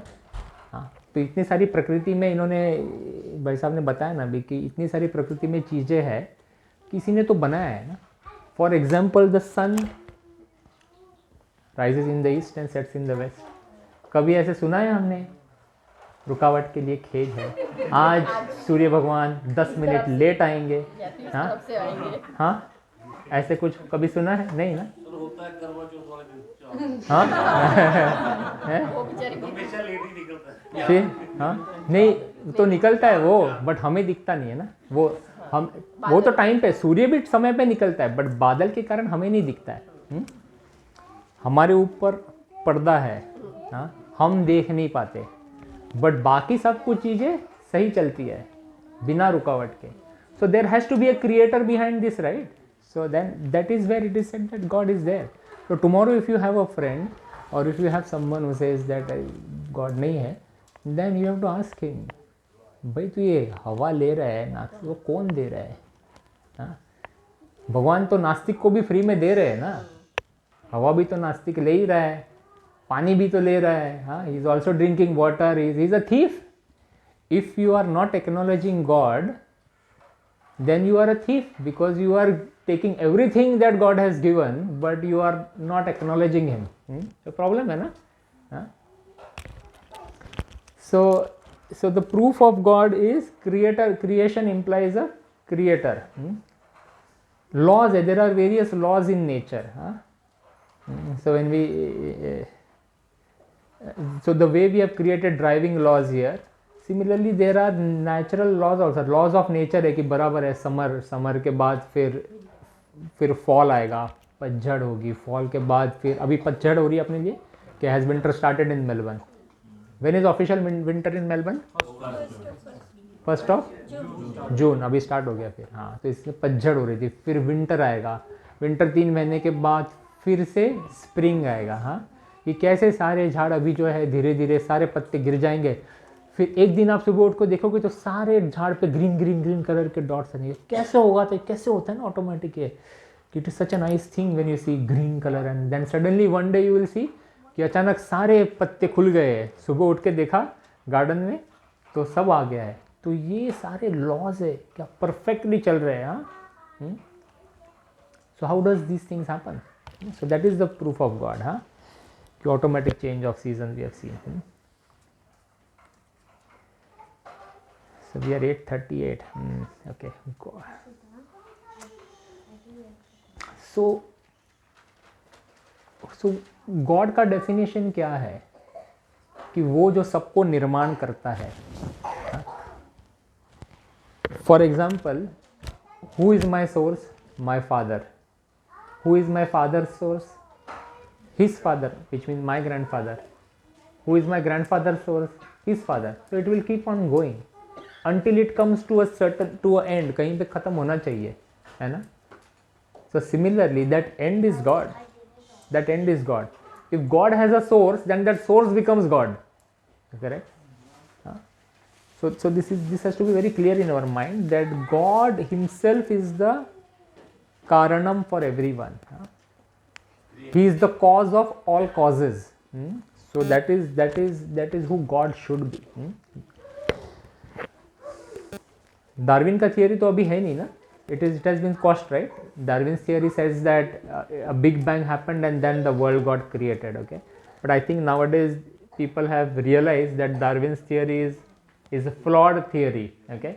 A: हाँ, तो इतनी सारी प्रकृति में इन्होंने, भाई साहब ने बताया ना भी कि इतनी सारी प्रकृति में चीज़ें हैं, किसी ने तो बनाया है ना. For example the sun rises in the east and sets in the west. कभी ऐसे सुना है हमने? रुकावट के लिए खेद है, आज सूर्य भगवान 10 मिनट लेट आएंगे. हाँ, ऐसे कुछ कभी सुना है? नहीं ना. हाँ, फिर हाँ, नहीं तो निकलता है वो, बट हमें दिखता नहीं है ना. वो तो टाइम पे, सूर्य भी समय पे निकलता है, बट बादल के कारण हमें नहीं दिखता है. हमारे ऊपर पर्दा है. हाँ, हम देख नहीं पाते, बट बाकी सब कुछ चीज़ें सही चलती है बिना रुकावट के. So there has to be a creator behind this, right? So then that is where it is said that God is there. So tomorrow if you have a friend, or if you have someone who says that God नहीं है, then you have to ask him, भाई तू ये हवा ले रहा है नाक से, वो कौन दे रहा है? हाँ, भगवान तो नास्तिक को भी फ्री में दे रहे हैं ना. हवा भी तो नास्तिक ले ही रहा है, पानी भी तो ले रहा है. हाँ, he is also drinking water. He is a thief. If you are not acknowledging God, then you are a thief, because you are taking everything that God has given, but you are not acknowledging him. So problem है ना. So the proof of God is creator. Creation implies a creator. Laws, there are various laws in nature. So when we so the way we have created driving laws here, similarly there are natural laws also. Laws of nature है कि बराबर है, summer के बाद फिर fall आएगा, पतझड़ होगी, फॉल के बाद फिर अभी पतझड़ हो रही है अपने लिए कि has winter started in Melbourne. When is official winter in Melbourne? 1st of June. अभी स्टार्ट हो गया फिर. हाँ, तो इसमें पतझड़ हो रही थी, फिर विंटर आएगा, विंटर 3 महीने के बाद फिर से स्प्रिंग आएगा. हाँ, ये कैसे सारे झाड़ अभी जो है धीरे धीरे सारे पत्ते गिर जाएंगे, फिर एक दिन आप सुबह उठ को देखोगे तो सारे झाड़ पे ग्रीन ग्रीन ग्रीन कलर के डॉट्स आएंगे. कैसे होगा? तो कैसे होता है ना ऑटोमेटिक. ये it is such a nice thing when you see green colour and then suddenly one day you will see कि अचानक सारे पत्ते खुल गए हैं. सुबह उठ के देखा गार्डन में तो सब आ गया है. तो ये सारे लॉज है क्या परफेक्टली चल रहे हैं. हाँ, so how does these things happen? So that is the proof of God. हाँ, कि automatic change of season we have seen. So we are 8:38. Okay. So God का डेफिनेशन क्या है कि वो जो सबको निर्माण करता है. For example, who is my source? My father. Who is my father source? His father, which mean my grand father. Who is my grand father source? His father. So it will keep on going until it comes to a end. कहीं पे ख़त्म होना चाहिए, है ना. So similarly that end is God. That end is God. If God has a source, then that source becomes God. Correct? So this has to be very clear in our mind that God himself is the karanam for everyone. He is the cause of all causes. So that is who God should be. Darwin का theory तो अभी है नहीं ना. It has been cost, right. Darwin's theory says that a big bang happened and then the world got created. Okay, but I think nowadays people have realised that Darwin's theory is a flawed theory. Okay,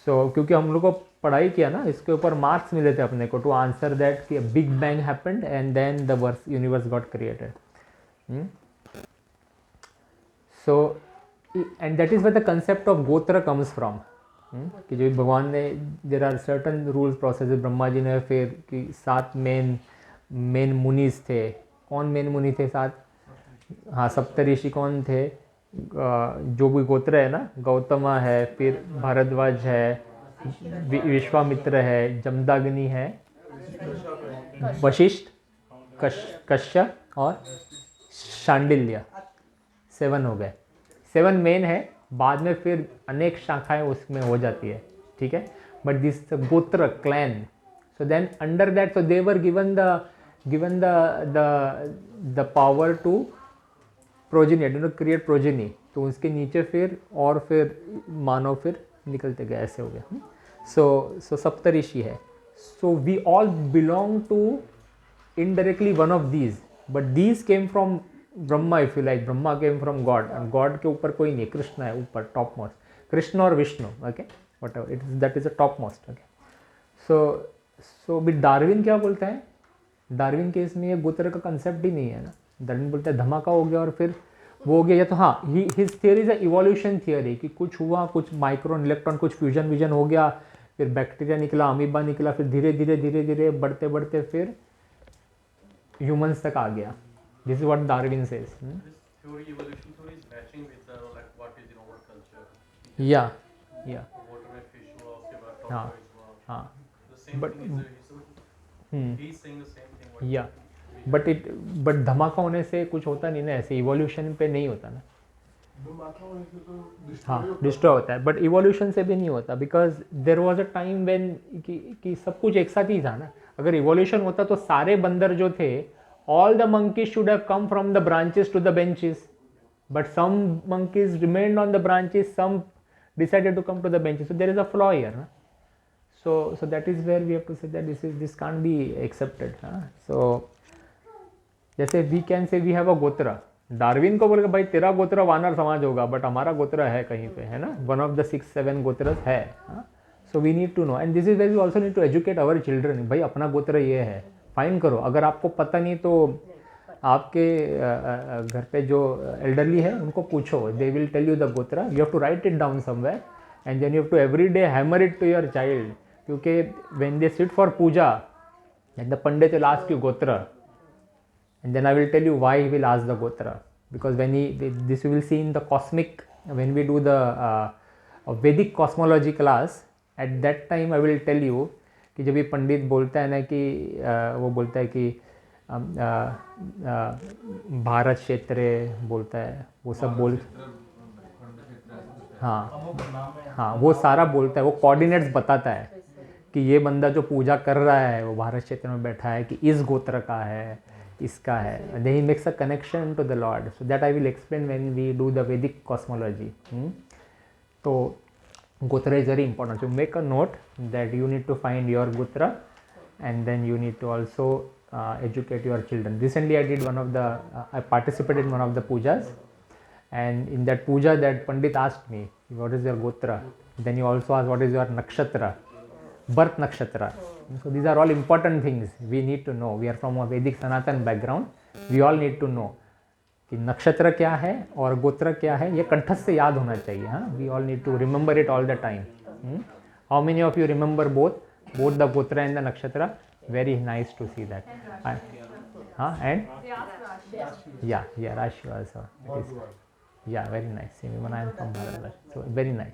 A: so क्योंकि हम लोग को पढ़ाई किया ना, इसके ऊपर marks मिले थे अपने को टू आंसर दैट कि a big bang happened and then the universe got created. So and that is where the concept of gotra comes from. कि जो भगवान ने, there are certain rules process. Brahma ji ने फिर कि 7 मेन मुनीस थे. कौन मेन मुनि थे 7? हाँ, सप्तऋषि कौन थे? जो भी गोत्र है ना, गौतमा है, फिर भारद्वाज है, विश्वामित्र है, जमदाग्नि है, वशिष्ठ, कश्यप और शांडिल्य. 7 हो गए. 7 मेन है. बाद में फिर अनेक शाखाएं उसमें हो जाती है. ठीक है, but this gotra, clan. So then under that, so they were given the power to progeniate, you know, create progeny. तो उसके नीचे फिर मानव फिर निकलते गए. ऐसे हो गया. सो सप्तऋषि है. So we all belong to indirectly one of these, but these came from Brahma. If you like, Brahma came from God. God के ऊपर कोई नहीं, कृष्ण है ऊपर, टॉप मोस्ट. कृष्ण और Vishnu. Okay, whatever it is, that is a top most. Okay, so भी Darwin क्या बोलता है? डार्विन के इसमें ये गोत्र का कंसेप्ट ही नहीं है ना. डार्विन बोलता है धमाका हो गया और फिर वो हो गया. या तो हाँ, his theory is a evolution theory कि कुछ हुआ, कुछ माइक्रोन इलेक्ट्रॉन, कुछ फ्यूजन विजन हो गया, फिर बैक्टीरिया निकला, अमीबा निकला, फिर धीरे धीरे बढ़ते बढ़ते फिर ह्यूमंस तक आ गया. This is what Darwin says.
F: This theory, evolution theory, is matching with like what is in our culture.
A: Yeah.
F: Water में fish हुआ, उसके बाद
A: हाँ,
F: tortoise हुआ.
A: हाँ.
F: The same
A: But-
F: thing is he's saying the same thing. what
A: Yeah.
F: we have.
A: But धमाका होने से कुछ होता नहीं ना. ऐसे इवोल्यूशन पे नहीं होता ना. हाँ, डिस्ट्रॉय होता है, बट इवोल्यूशन से भी नहीं होता. Because there was a time when कि सब कुछ एक साथ ही था ना. अगर इवोल्यूशन होता तो सारे बंदर जो थे, all the monkeys should have come from the branches to the benches, but some monkeys remained on the branches, some decided to come to the benches. So there is a flaw here. Huh? So that is where we have to say that this can't be accepted. Huh? So जैसे we can say we have a गोत्र. Darwin को बोलेगा भाई तेरा गोत्र वानर समाज होगा, बट हमारा गोत्र है कहीं पे, है ना. वन ऑफ द 6-7 गोत्र है. So we need to know, and this is where we also need to educate our children. भाई अपना गोत्र ये है, फाइंड करो। अगर आपको पता नहीं तो आपके घर पे जो एल्डरली है उनको पूछो, they will tell you the gotra. You have to write it down somewhere and then you have to every day hammer it to your child, क्योंकि when they sit for puja and the pandit will ask you gotra, and then I will tell you why he will ask the gotra, because when this you will see in the cosmic, when we do the Vedic cosmology class, at that time I will tell you कि जब ये पंडित बोलता है ना कि वो बोलता है कि भारत क्षेत्र बोलता है, वो सब बोल, हाँ हाँ वो सारा बोलता है, वो कोऑर्डिनेट्स बताता है कि ये बंदा जो पूजा कर रहा है वो भारत क्षेत्र में बैठा है, कि इस गोत्र का है, इसका है, then he makes a connection to the Lord. So that I will explain when we do the Vedic cosmology. So gotra is very important. So make a note that you need to find your gotra, and then you need to also educate your children. Recently I did one of the, I participated in one of the pujas, and in that puja that Pandit asked me, what is your gotra? Then he also asked, what is your nakshatra, birth nakshatra. So these are all important things we need to know. We are from a Vedic Sanatan background. We all need to know कि नक्षत्र क्या है और गोत्र क्या है, ये कंठस्थ से याद होना चाहिए. हाँ, we all need to remember it all the time. How many of you remember both the gotra and the nakshatra? Very nice to see that. And yeah, Rashi also. Yeah, very nice. Even I am from Bharat, so very nice.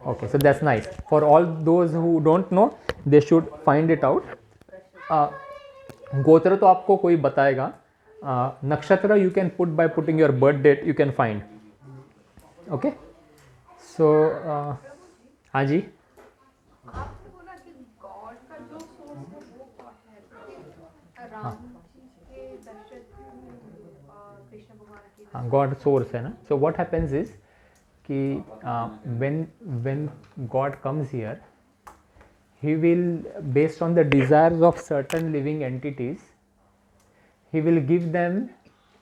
A: Okay, so that's nice. For all those who don't know, they should find it out. गोत्र तो आपको कोई बताएगा. नक्षत्र you can put by putting your birth date, you can find. Okay, so हाँ जी.
H: आपने बोला कि गॉड का जो सोर्स है वो कौन है? राम के दशरथ और कृष्ण भगवान की.
A: हाँ, गॉड सोर्स है ना. So what happens is कि when God comes here, he will, based on the desires of certain living entities, he will give them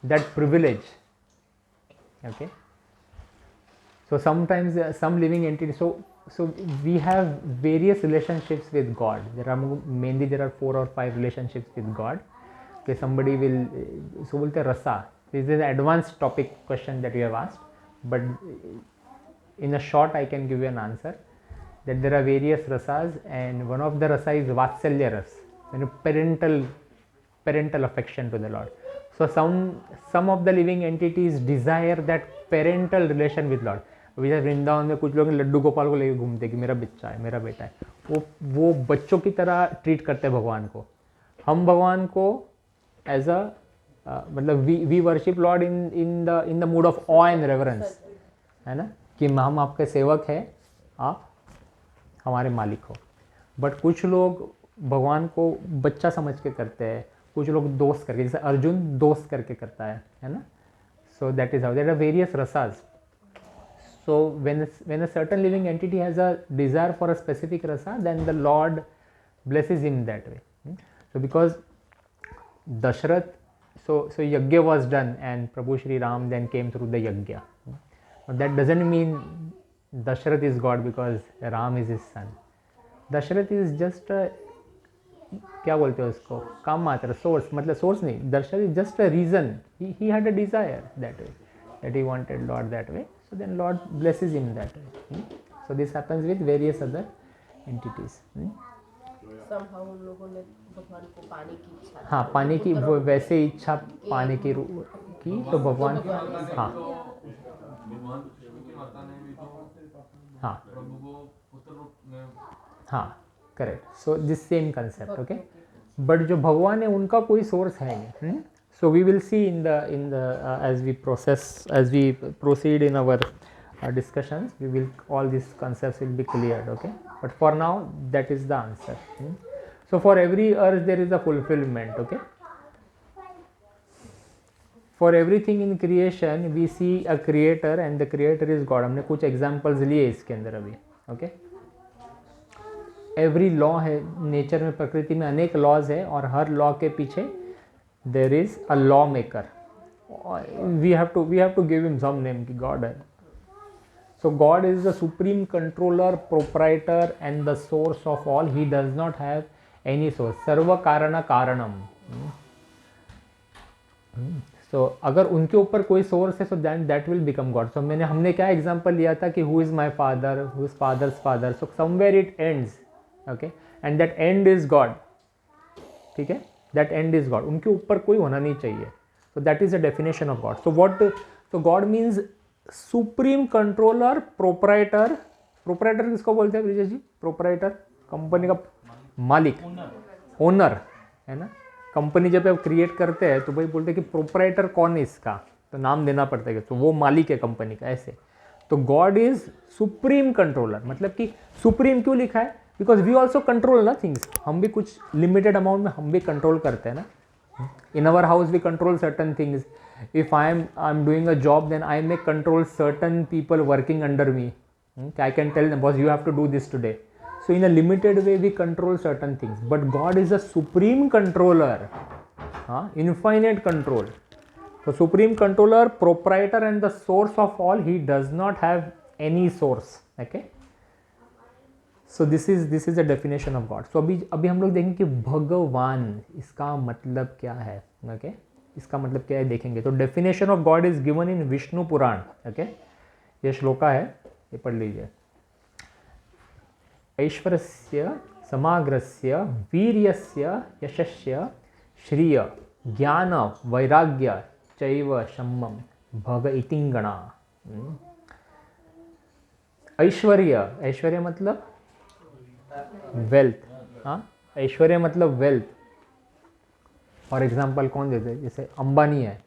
A: that privilege. Okay, so sometimes some living entities, so we have various relationships with God. There are 4 or 5 relationships with God. Okay, somebody will, so bolte rasa. This is an advanced topic question that you have asked, but in a short I can give you an answer that there are various rasas, and one of the rasa is vatsalya ras, parental affection to the Lord. So some of the living entities desire that parental relation with Lord. जैसे वृंदावन में कुछ लोग लड्डू गोपाल को लेकर घूमते कि मेरा बच्चा है, मेरा बेटा है, वो बच्चों की तरह ट्रीट करते हैं भगवान को. हम भगवान को एज अ मतलब we worship lord in the mood of awe and reverence, है ना, कि हम आपके सेवक हैं, आप हमारे मालिक हो. बट कुछ लोग भगवान को बच्चा समझ के करते हैं, कुछ लोग दोस्त करके, जैसे अर्जुन दोस्त करके करता है ना. So that is how there are various rasas. So when a certain living entity has a desire for a specific rasa, then the lord blesses him that way. So because Dashrath, so yajna was done and Prabhu Shri Ram then came through the yajna. But that doesn't mean Dashrath is God because Ram is his son. Dashrath is just a, क्या बोलते हैं उसको, काम मात्र, source, मतलब source नहीं. Dashrath is just a reason. He had a desire that way, that he wanted Lord that way. So then Lord blesses him that way. So this happens with various other entities.
B: Somehow उन लोगों ने भगवान को पाने की इच्छा,
A: हाँ, पाने की वो वैसे इच्छा पाने की तो भगवान, हाँ
F: भगवान कृष्ण की माता ने भी तो
A: हाँ
F: प्रभु को पुत्र रूप में,
A: हाँ correct. So this same concept. Okay, but जो भगवान है उनका कोई सोर्स है नहीं. So we will see in the as we proceed in our discussions, we will, all these concepts will be cleared. Okay, but for now that is the answer. So for every earth there is a fulfillment. Okay, for everything in creation we see a creator and the creator is God. हमने कुछ examples लिए इसके अंदर अभी. Okay, every law है nature में, प्रकृति में अनेक लॉज है और हर लॉ के पीछे there is a law maker. We have to give him some name कि God है. So God is the supreme controller, proprietor and the source of all. He does not have any source, सर्व कारण कारणम। So अगर उनके ऊपर कोई source है so that will become God. So हमने क्या एग्जांपल लिया था कि who is my father, who is father's father, so somewhere it ends, okay, and that end is God, ठीक है, दैट एंड इज गॉड, उनके ऊपर कोई होना नहीं चाहिए। सो that is the definition of God. So what, so God means supreme controller, proprietor. Proprietor किसको बोलते हैं ब्रिजेश जी? प्रोपराइटर, कंपनी का मालिक, ओनर, है ना। कंपनी जब आप क्रिएट करते हैं तो भाई बोलते हैं कि प्रोपराइटर कौन है इसका, तो नाम देना पड़ता है, तो वो मालिक है कंपनी का, ऐसे। तो गॉड इज सुप्रीम कंट्रोलर, मतलब कि सुप्रीम क्यों लिखा है? बिकॉज वी ऑल्सो कंट्रोल ना थिंग्स, हम भी कुछ लिमिटेड अमाउंट में हम भी कंट्रोल करते हैं ना। In our house we control certain things. If I am doing a job then I may control certain people working under me. I can tell them, boss, you have to do this today. So in a limited way we control certain things, but God is a supreme controller, infinite control. So supreme controller, proprietor and the source of all, he does not have any source, okay. So this is the definition of God. So अभी हम लोग देखेंगे कि भगवान इसका मतलब क्या है, okay? इसका मतलब क्या है देखेंगे। तो definition of God is given in Vishnu Purana, okay? ये श्लोका है, ये पढ़ लीजिए। ऐश्वर्यस्य समाग्रस्य वीर्यस्य यशस्य श्रिय ज्ञान वैराग्य चैव शम्मम भग इतिंगणा। ऐश्वर्य, ऐश्वर्य मतलब वेल्थ, हाँ, ऐश्वर्य मतलब वेल्थ। फॉर एग्जाम्पल कौन देते हैं? जैसे अंबानी है,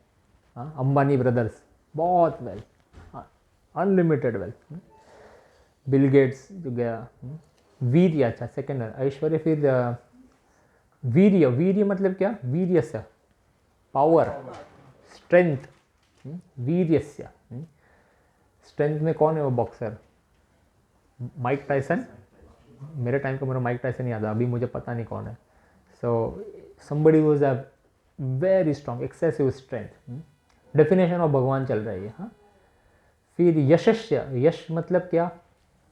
A: हाँ, अंबानी ब्रदर्स, बहुत wealth, unlimited wealth. Bill Gates जो गया। वीर्य, अच्छा सेकेंड है ऐश्वर्य। फिर वीर्य, वीर्य मतलब क्या? वीर्यस्य, पावर, स्ट्रेंथ। वीर्यस्य, स्ट्रेंथ में कौन है वो बॉक्सर? Mike Tyson. मेरे टाइम को मेरा माइक टाइसन याद है, अभी मुझे पता नहीं कौन है। सो somebody who is a very strong, excessive strength। Definition of भगवान चल रही है, हाँ। फिर यशस्य, यश मतलब क्या?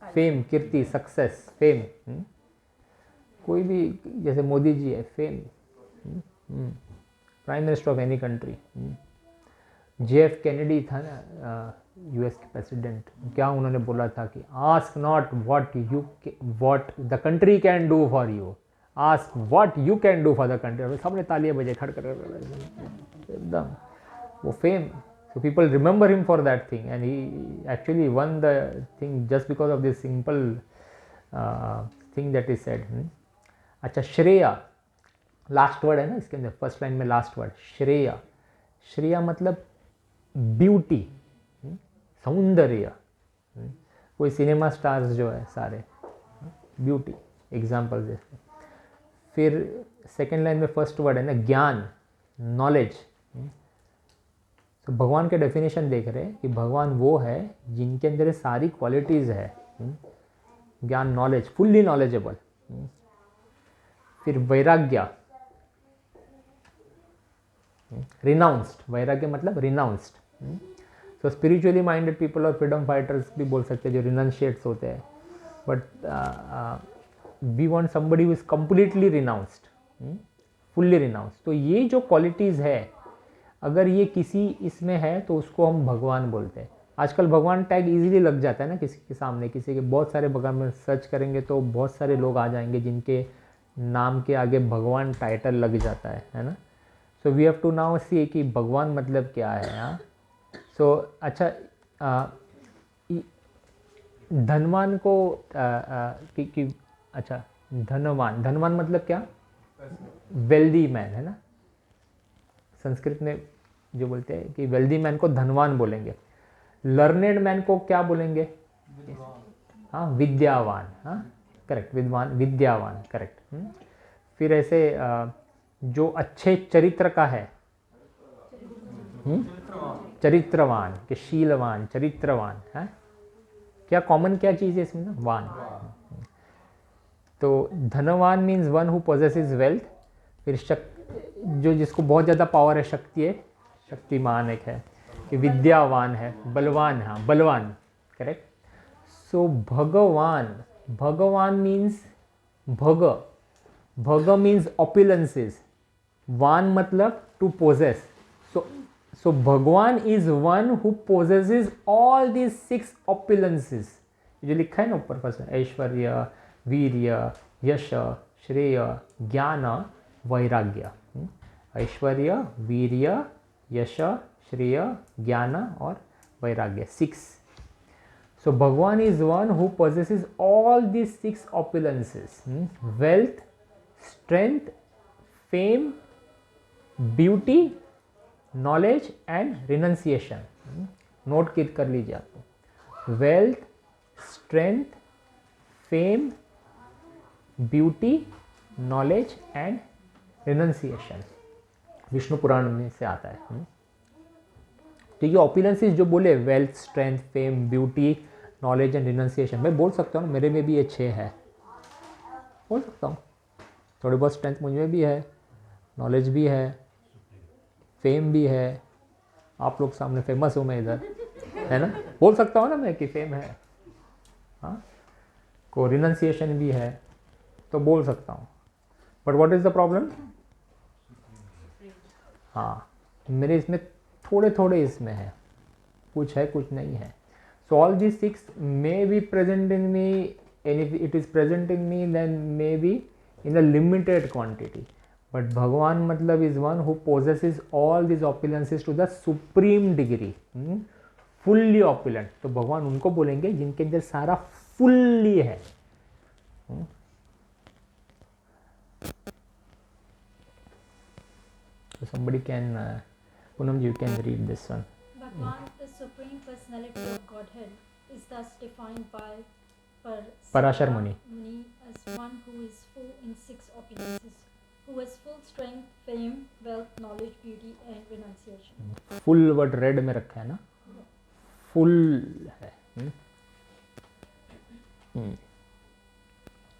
A: फेम, कीर्ति, सक्सेस, फेम। कोई भी, जैसे मोदी जी है, fame, prime minister of any country. JF Kennedy था ना, US के प्रेसिडेंट, क्या उन्होंने बोला था कि ask not what the country can do for you, ask what you can do for the country. सबने तालियां बजे, खड़खड़ एकदम, वो fame. So people remember him for that thing, and he actually won the thing just because of this simple thing that he said। अच्छा, Shreya, last word है ना इसके अंदर, फर्स्ट लाइन में लास्ट वर्ड श्रेया। श्रेया मतलब ब्यूटी, सौंदर्य। कोई सिनेमा स्टार्स जो है सारे ब्यूटी एग्जाम्पल जैसे। फिर सेकेंड लाइन में फर्स्ट वर्ड है ना ज्ञान, नॉलेज। तो भगवान के डेफिनेशन देख रहे हैं कि भगवान वो है जिनके अंदर सारी क्वालिटीज़ है, ज्ञान, नॉलेज, फुल्ली नॉलेजेबल। फिर वैराग्य, रिनाउंस्ड, वैराग्य मतलब renounced. So spiritually minded people और फ्रीडम फाइटर्स भी बोल सकते हैं जो रिनाउंशिएट्स होते हैं, but we want somebody who is completely renounced, fully renounced. तो ये जो क्वालिटीज़ है, अगर ये किसी इसमें है तो उसको हम भगवान बोलते हैं। आजकल भगवान टैग इजीली लग जाता है ना किसी के सामने, किसी के बहुत सारे भगवान में सर्च करेंगे तो बहुत सारे लोग आ जाएंगे जिनके नाम के आगे भगवान टाइटल लग जाता है ना। So we have to now see कि भगवान मतलब क्या है। हाँ, सो अच्छा, धनवान को अच्छा, धनवान, धनवान मतलब क्या? वेल्दी मैन, है ना। संस्कृत में जो बोलते हैं कि वेल्दी मैन को धनवान बोलेंगे। लर्नेड मैन को क्या बोलेंगे? हाँ, विद्यावान। हाँ, करेक्ट, विद्वान, विद्यावान, करेक्ट। फिर ऐसे जो अच्छे चरित्र का है, चरित्रवान, के शीलवान, चरित्रवान है। क्या कॉमन क्या चीज़ है इसमें ना? वान। तो धनवान means one who possesses wealth. फिर जो जिसको बहुत ज़्यादा पावर है, शक्ति है, शक्तिमान एक है। कि विद्यावान है, बलवान, हाँ बलवान, करेक्ट। सो भगवान, भगवान मीन्स भग, Bhaga means opulences. Van matlab to possess. So Bhagwan is one who possesses all these 6 opulences. जो लिखा है ना ऊपर फर्स्ट में, ऐश्वर्य, वीर्य, यश, श्रेय, ज्ञान, वैराग्य. ऐश्वर्य, वीर्य, यश, श्रेय, ज्ञान और वैराग्य. 6. So Bhagwan is one who possesses all these 6 opulences. Wealth, strength, fame, beauty, knowledge and renunciation. Note कर लीजिए आपको. Wealth, strength, fame, beauty, knowledge and renunciation. Vishnu पुराण में से आता है. तो ये ऑपुलेंसेस जो बोले, wealth, strength, fame, beauty, knowledge and renunciation, मैं बोल सकता हूँ मेरे में भी ये 6 है, बोल सकता हूँ. थोड़ी बहुत स्ट्रेंथ मुझ में भी है, नॉलेज भी है, फेम भी है. आप लोग सामने फेमस हूँ मैं इधर, है ना, बोल सकता हूँ ना मैं कि फेम है. हाँ, को रिनंसिएशन भी है तो बोल सकता हूँ. But what is the problem? हाँ, मेरे इसमें थोड़े थोड़े इसमें है, कुछ है कुछ नहीं है. So all this 6 may be present in me, and if it is present in me then may be in a limited quantity. But भगवान मतलब is one who possesses all this opulences to the supreme degree, fully opulent. तो भगवान उनको बोलेंगे जिनके अंदर सारा fully है. So somebody can Poonam, you can read this one.
G: Bhagwan, the supreme personality of Godhead, is thus defined by
A: Parashar Muni
G: as one who is full in 6 opulences, who has full strength, fame, wealth, knowledge, beauty and renunciation.
A: Full word red में रखा है ना, full है.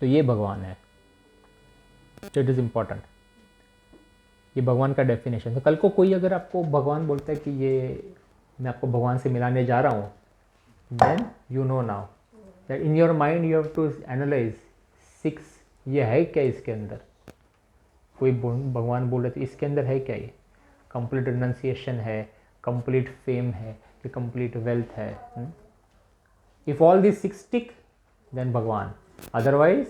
A: तो ये भगवान है. So it is important. ये भगवान का डेफिनेशन है. कल को कोई अगर आपको भगवान बोलता है कि ये मैं आपको भगवान से मिलाने जा रहा हूँ, then you know now that in your mind you have to analyse 6 ये है क्या इसके अंदर. कोई भगवान बोल रहे तो इसके अंदर है क्या, ये कंप्लीट रिनंसिएशन है, कंप्लीट फेम है, कि कंप्लीट वेल्थ है. If all this 6 stick then भगवान, अदरवाइज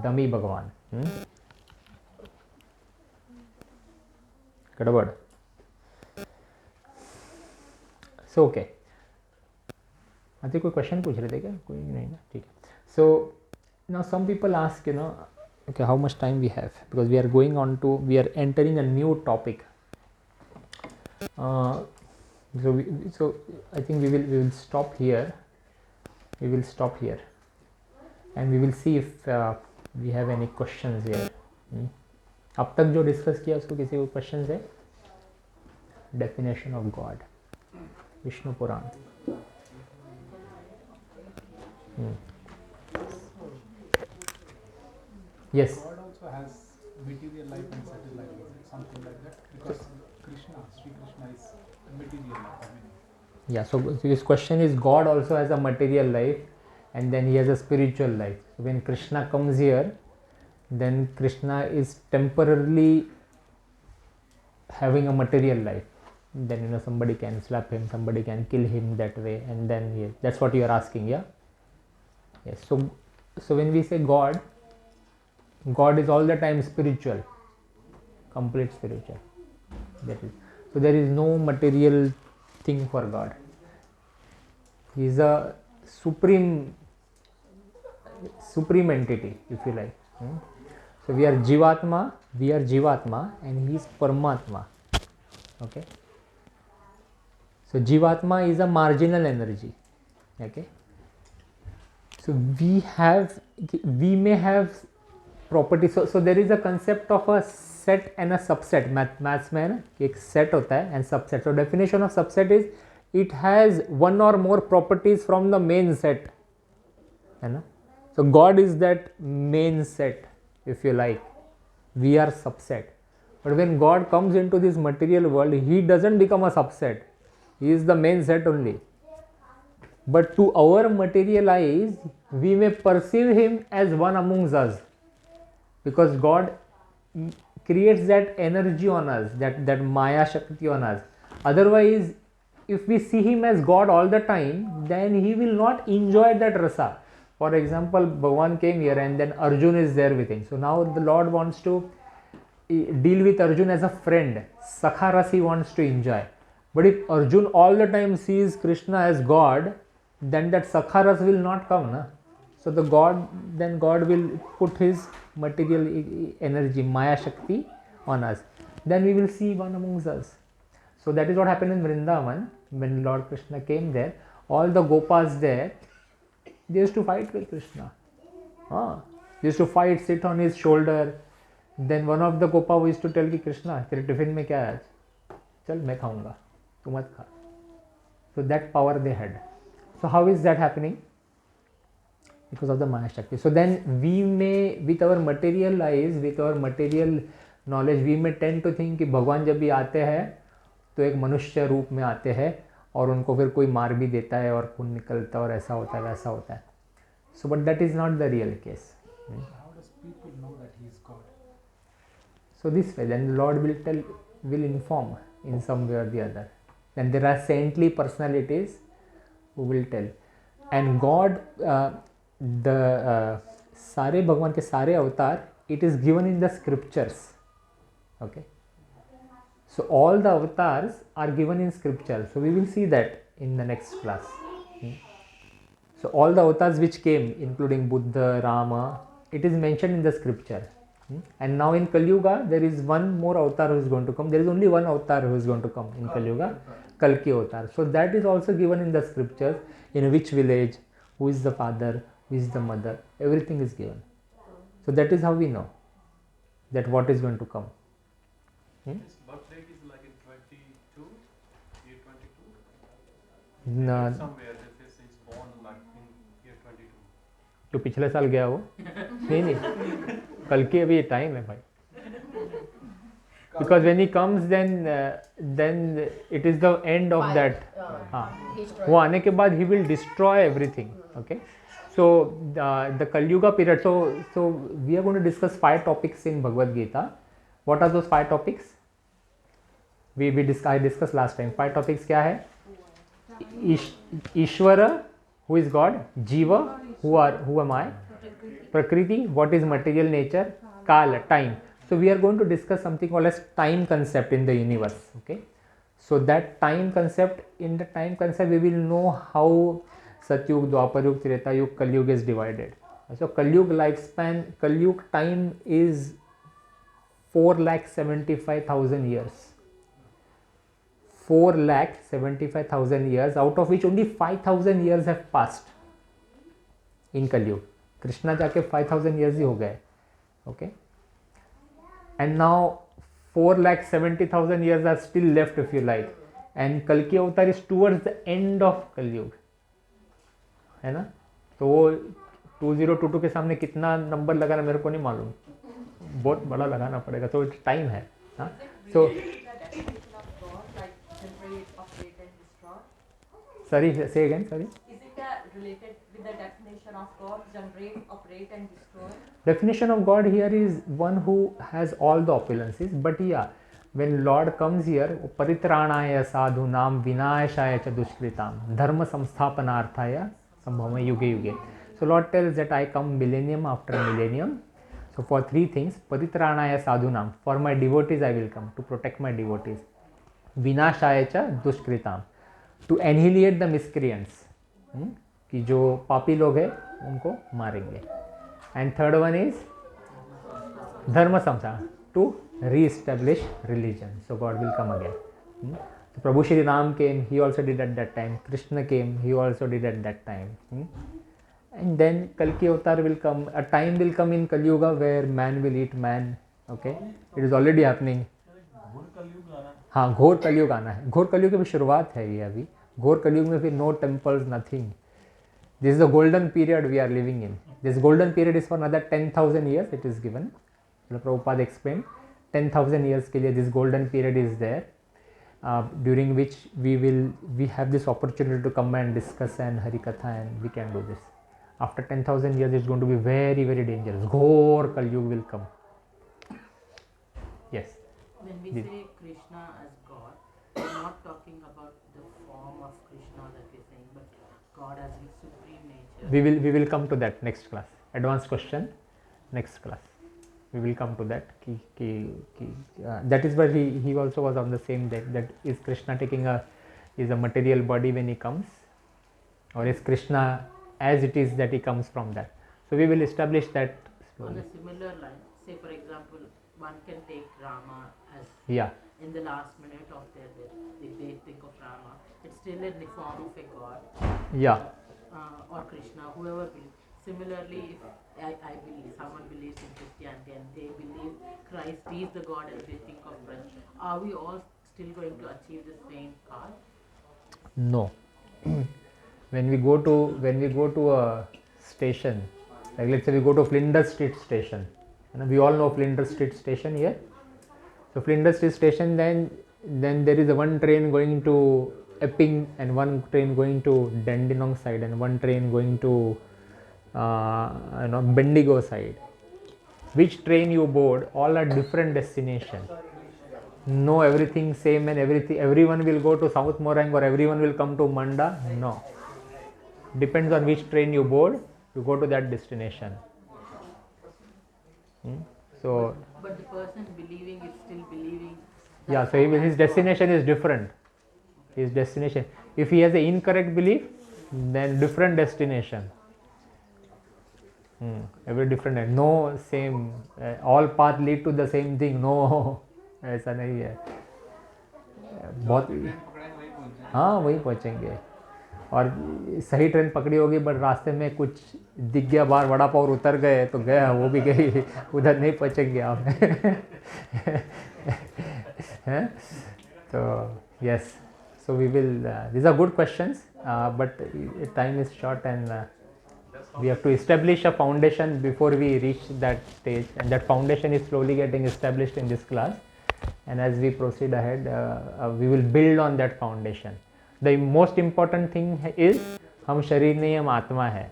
A: डमी भगवान. गड़बड़. सो ओके, आते कोई क्वेश्चन पूछ रहे थे क्या? कोई नहीं ना, ठीक है. So now some people ask, you know, okay, how much time we have, because we are going on to, we are entering a new topic. So I think we will stop here. We will stop here, and we will see if we have any questions here. अब तक जो discuss किया उसको किसी को question है? Definition of God, Vishnu Purana. Yes.
I: God also has material life and subtle life, something like that, because Krishna, Sri Krishna is a material life. I mean,
A: Yeah, so his question is, God also has a material life and then he has a spiritual life. So when Krishna comes here, then Krishna is temporarily having a material life. Then, you know, somebody can slap him, somebody can kill him that way, and then that's what you are asking, yeah? Yes. So when we say God, God is all the time spiritual, complete spiritual. That is. So there is no material thing for God. He is a supreme entity, if you like. So we are Jivatma, and he is Paramatma. Okay. So Jivatma is a marginal energy. Okay. So we may have property. So there is a concept of a set and a subset. Maths में है ना, एक set होता है and subset. So definition of subset is it has one or more properties from the main set, है ना. So God is that main set, if you like. We are subset. But when God comes into this material world, he doesn't become a subset. He is the main set only. But to our material eyes, we may perceive him as one amongst us, because God creates that energy on us, that Maya Shakti on us. Otherwise, if we see him as God all the time, then he will not enjoy that rasa. For example, Bhagavan came here and then Arjun is there with him. So now the Lord wants to deal with Arjun as a friend. Sakha ras he wants to enjoy. But if Arjun all the time sees Krishna as God, then that Sakha ras will not come. Na? So then God will put his material energy, Maya Shakti on us. Then we will see one amongst us. So that is what happened in Vrindavan when Lord Krishna came there. All the Gopas there, they used to fight with Krishna. They used to fight, sit on his shoulder. Then one of the Gopa used to tell Krishna, तेरे tiffin में क्या है आज? चल मैं खाऊंगा, तू मत खा. So that power they had. So how is that happening? Because of the Maya Shakti. So then we may, with our material eyes, with our material knowledge, we may tend to think कि भगवान जब भी आते हैं तो एक मनुष्य रूप में आते हैं और उनको फिर कोई मार भी देता है और खून निकलता है और ऐसा होता है वैसा होता है. So but that is not the real case.
I: So how does people know that he is God?
A: So this way, then the Lord will inform in some way or the other. Then there are saintly personalities who will tell. And God, सारे भगवान के सारे अवतार, it is given in the scriptures. Okay. So all the avatars are given in scripture. So we will see that in the next class. So all the avatars which came, including Buddha, Rama, it is mentioned in the scripture. And now in Kali Yuga, there is one more avatar who is going to come. There is only one avatar who is going to come in Kali Yuga, Kalki avatar. So that is also given in the scriptures, in which village, who is the father, who is the mother, everything is given. So that is how we know that what is going to come.
F: His birth date is like in 22, year 22.
A: No,
F: Somewhere they say he's born like in year 22.
A: जो पिछले साल गया वो नहीं कल के अभी time है भाई. Because when he comes, then it is the end of that. वो आने के बाद he will destroy everything. Okay. So the Kali Yuga period. So we are going to discuss 5 topics in Bhagavad Gita. What are those 5 topics? I discussed last time. 5 topics क्या है? Ishvara, who is God? Jiva, who am I? Prakriti, what is material nature? Kala, time. So we are going to discuss something called as time concept in the universe. Okay. So that time concept, in the time concept we will know how Satyug, Dwapar, Treta Yug, Kali Yuga is divided. So Kali Yuga lifespan, Kali Yuga time is 4,75,000 years. 4,75,000 years, out of which only 5,000 years have passed in Kali Yuga. Krishna जाके 5,000 years ही हो गए. Okay. And now 4,70,000 years are still left, if you like. And Kalki Avatar is towards the end of Kali Yuga. है ना? तो वो 2022 के सामने कितना नंबर लगाना मेरे को नहीं मालूम. बहुत बड़ा लगाना पड़ेगा. तो टाइम है. हाँ. So sorry, say again. Sorry.
B: Is it related with the definition of God, generate, operate and destroy?
A: Definition of God here is one who has all the opulences. But yeah, when Lord comes here, paritranaya sadhunam vinayashaya cha dushkritam dharma samsthapanarthaya sambhava yuge yuge. So Lord tells that I come millennium after millennium. So for 3 things, paritranaya sadhunam, for my devotees I will come, to protect my devotees. Vinashaya cha dushkritam, to annihilate the miscreants, कि जो पापी लोग हैं उनको मारेंगे. And third one is dharma samsa, to re-establish religion. So God will come again. So Prabhu Shri Ram came, he also did at that time. Krishna came, he also did at that time. And then Kalki Avatar will come. A time will come in Kali Yuga where man will eat man. Okay, it is already happening. हाँ, घोर कलयुग आना है. घोर कलयुग की भी शुरुआत है ये अभी. घोर कलयुग में फिर no temples, nothing. This is the golden period we are living in. This golden period is for another 10,000 years. It is given. Prabhupada explained 10,000 years के लिए this golden period is there, during which we have this opportunity to come and discuss and Hari Katha, and we can do this. After 10,000 years, it's going to be very, very dangerous. Ghor Kal Yuga will come. Yes.
C: When we
A: Yes.
C: say Krishna as God, we're not talking about the form of Krishna that we're saying, but God as in supreme nature.
A: We will come to that next class. Advanced question, next class. We will come to that. That is where he also was on the same day. That is Krishna taking a material body when he comes, or is Krishna as it is that he comes from that. So we will establish that
C: On
A: slowly.
C: a similar line, say for example, one can take Rama as
A: Yeah.
C: in the last minute of their death, if they think of Rama, it's still in the form of a god,
A: Yeah.
C: or Krishna, whoever believes. Similarly, if I believe, someone believes in Christianity and they believe Christ is the God as they think of Christ, are we all still going to achieve the same path?
A: No. When we go to a station, like let's say we go to Flinders Street Station, we all know Flinders Street Station here. So Flinders Street Station, then there is a one train going to Epping and one train going to Dandenong side and one train going to Bendigo side. Which train you board, all are different destination. No, everything same and everyone will go to South Morang or everyone will come to Manda. No. Depends on which train you board, you go to that destination. So
C: But the person believing is still believing.
A: yeah, so his destination is different. His destination. If he has an incorrect belief, then different destination. Every different. No same. All path lead to the same thing. No, ऐसा नहीं है. बहुत हाँ वहीं पहुँचेंगे. और सही train पकड़ी होगी बट रास्ते में कुछ दिख गया बाहर वड़ा पाव उतर गए तो गया वो भी गई उधर नहीं पहुँचेंगे आप. तो yes, so we will these are good questions, but time is short and we have to establish a foundation before we reach that stage, and that foundation is slowly getting established in this class, and as we proceed ahead we will build on that foundation. The most important thing is हम शरीर नहीं हम आत्मा है,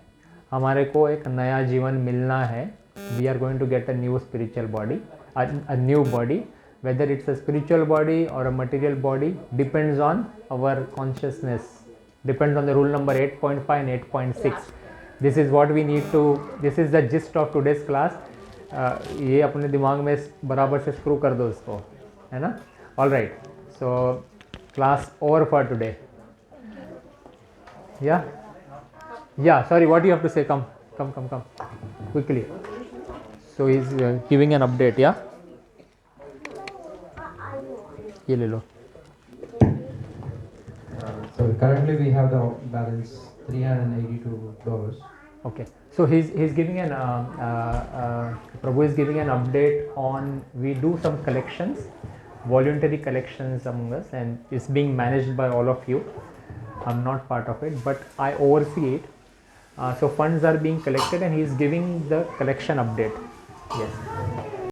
A: हमारे को एक नया जीवन मिलना है. We are going to get a new spiritual body, a new body. Whether it's a spiritual body or a material body depends on our consciousness, depends on the rule number 8.5 and 8.6. This is what we need to, this is the gist of today's class. ये अपने दिमाग में बराबर से screw कर दो इसको, है ना? All right, so class over for today. Yeah, sorry, what do you have to say? Come quickly. So he's giving an update. Yeah, ये ले लो.
J: So currently we have the balance $382.
A: Okay, so he's giving an Prabhu is giving an update on, we do some collections, voluntary collections among us, and it's being managed by all of you. I'm not part of it, but I oversee it. So funds are being collected and he is giving the collection update. Yes.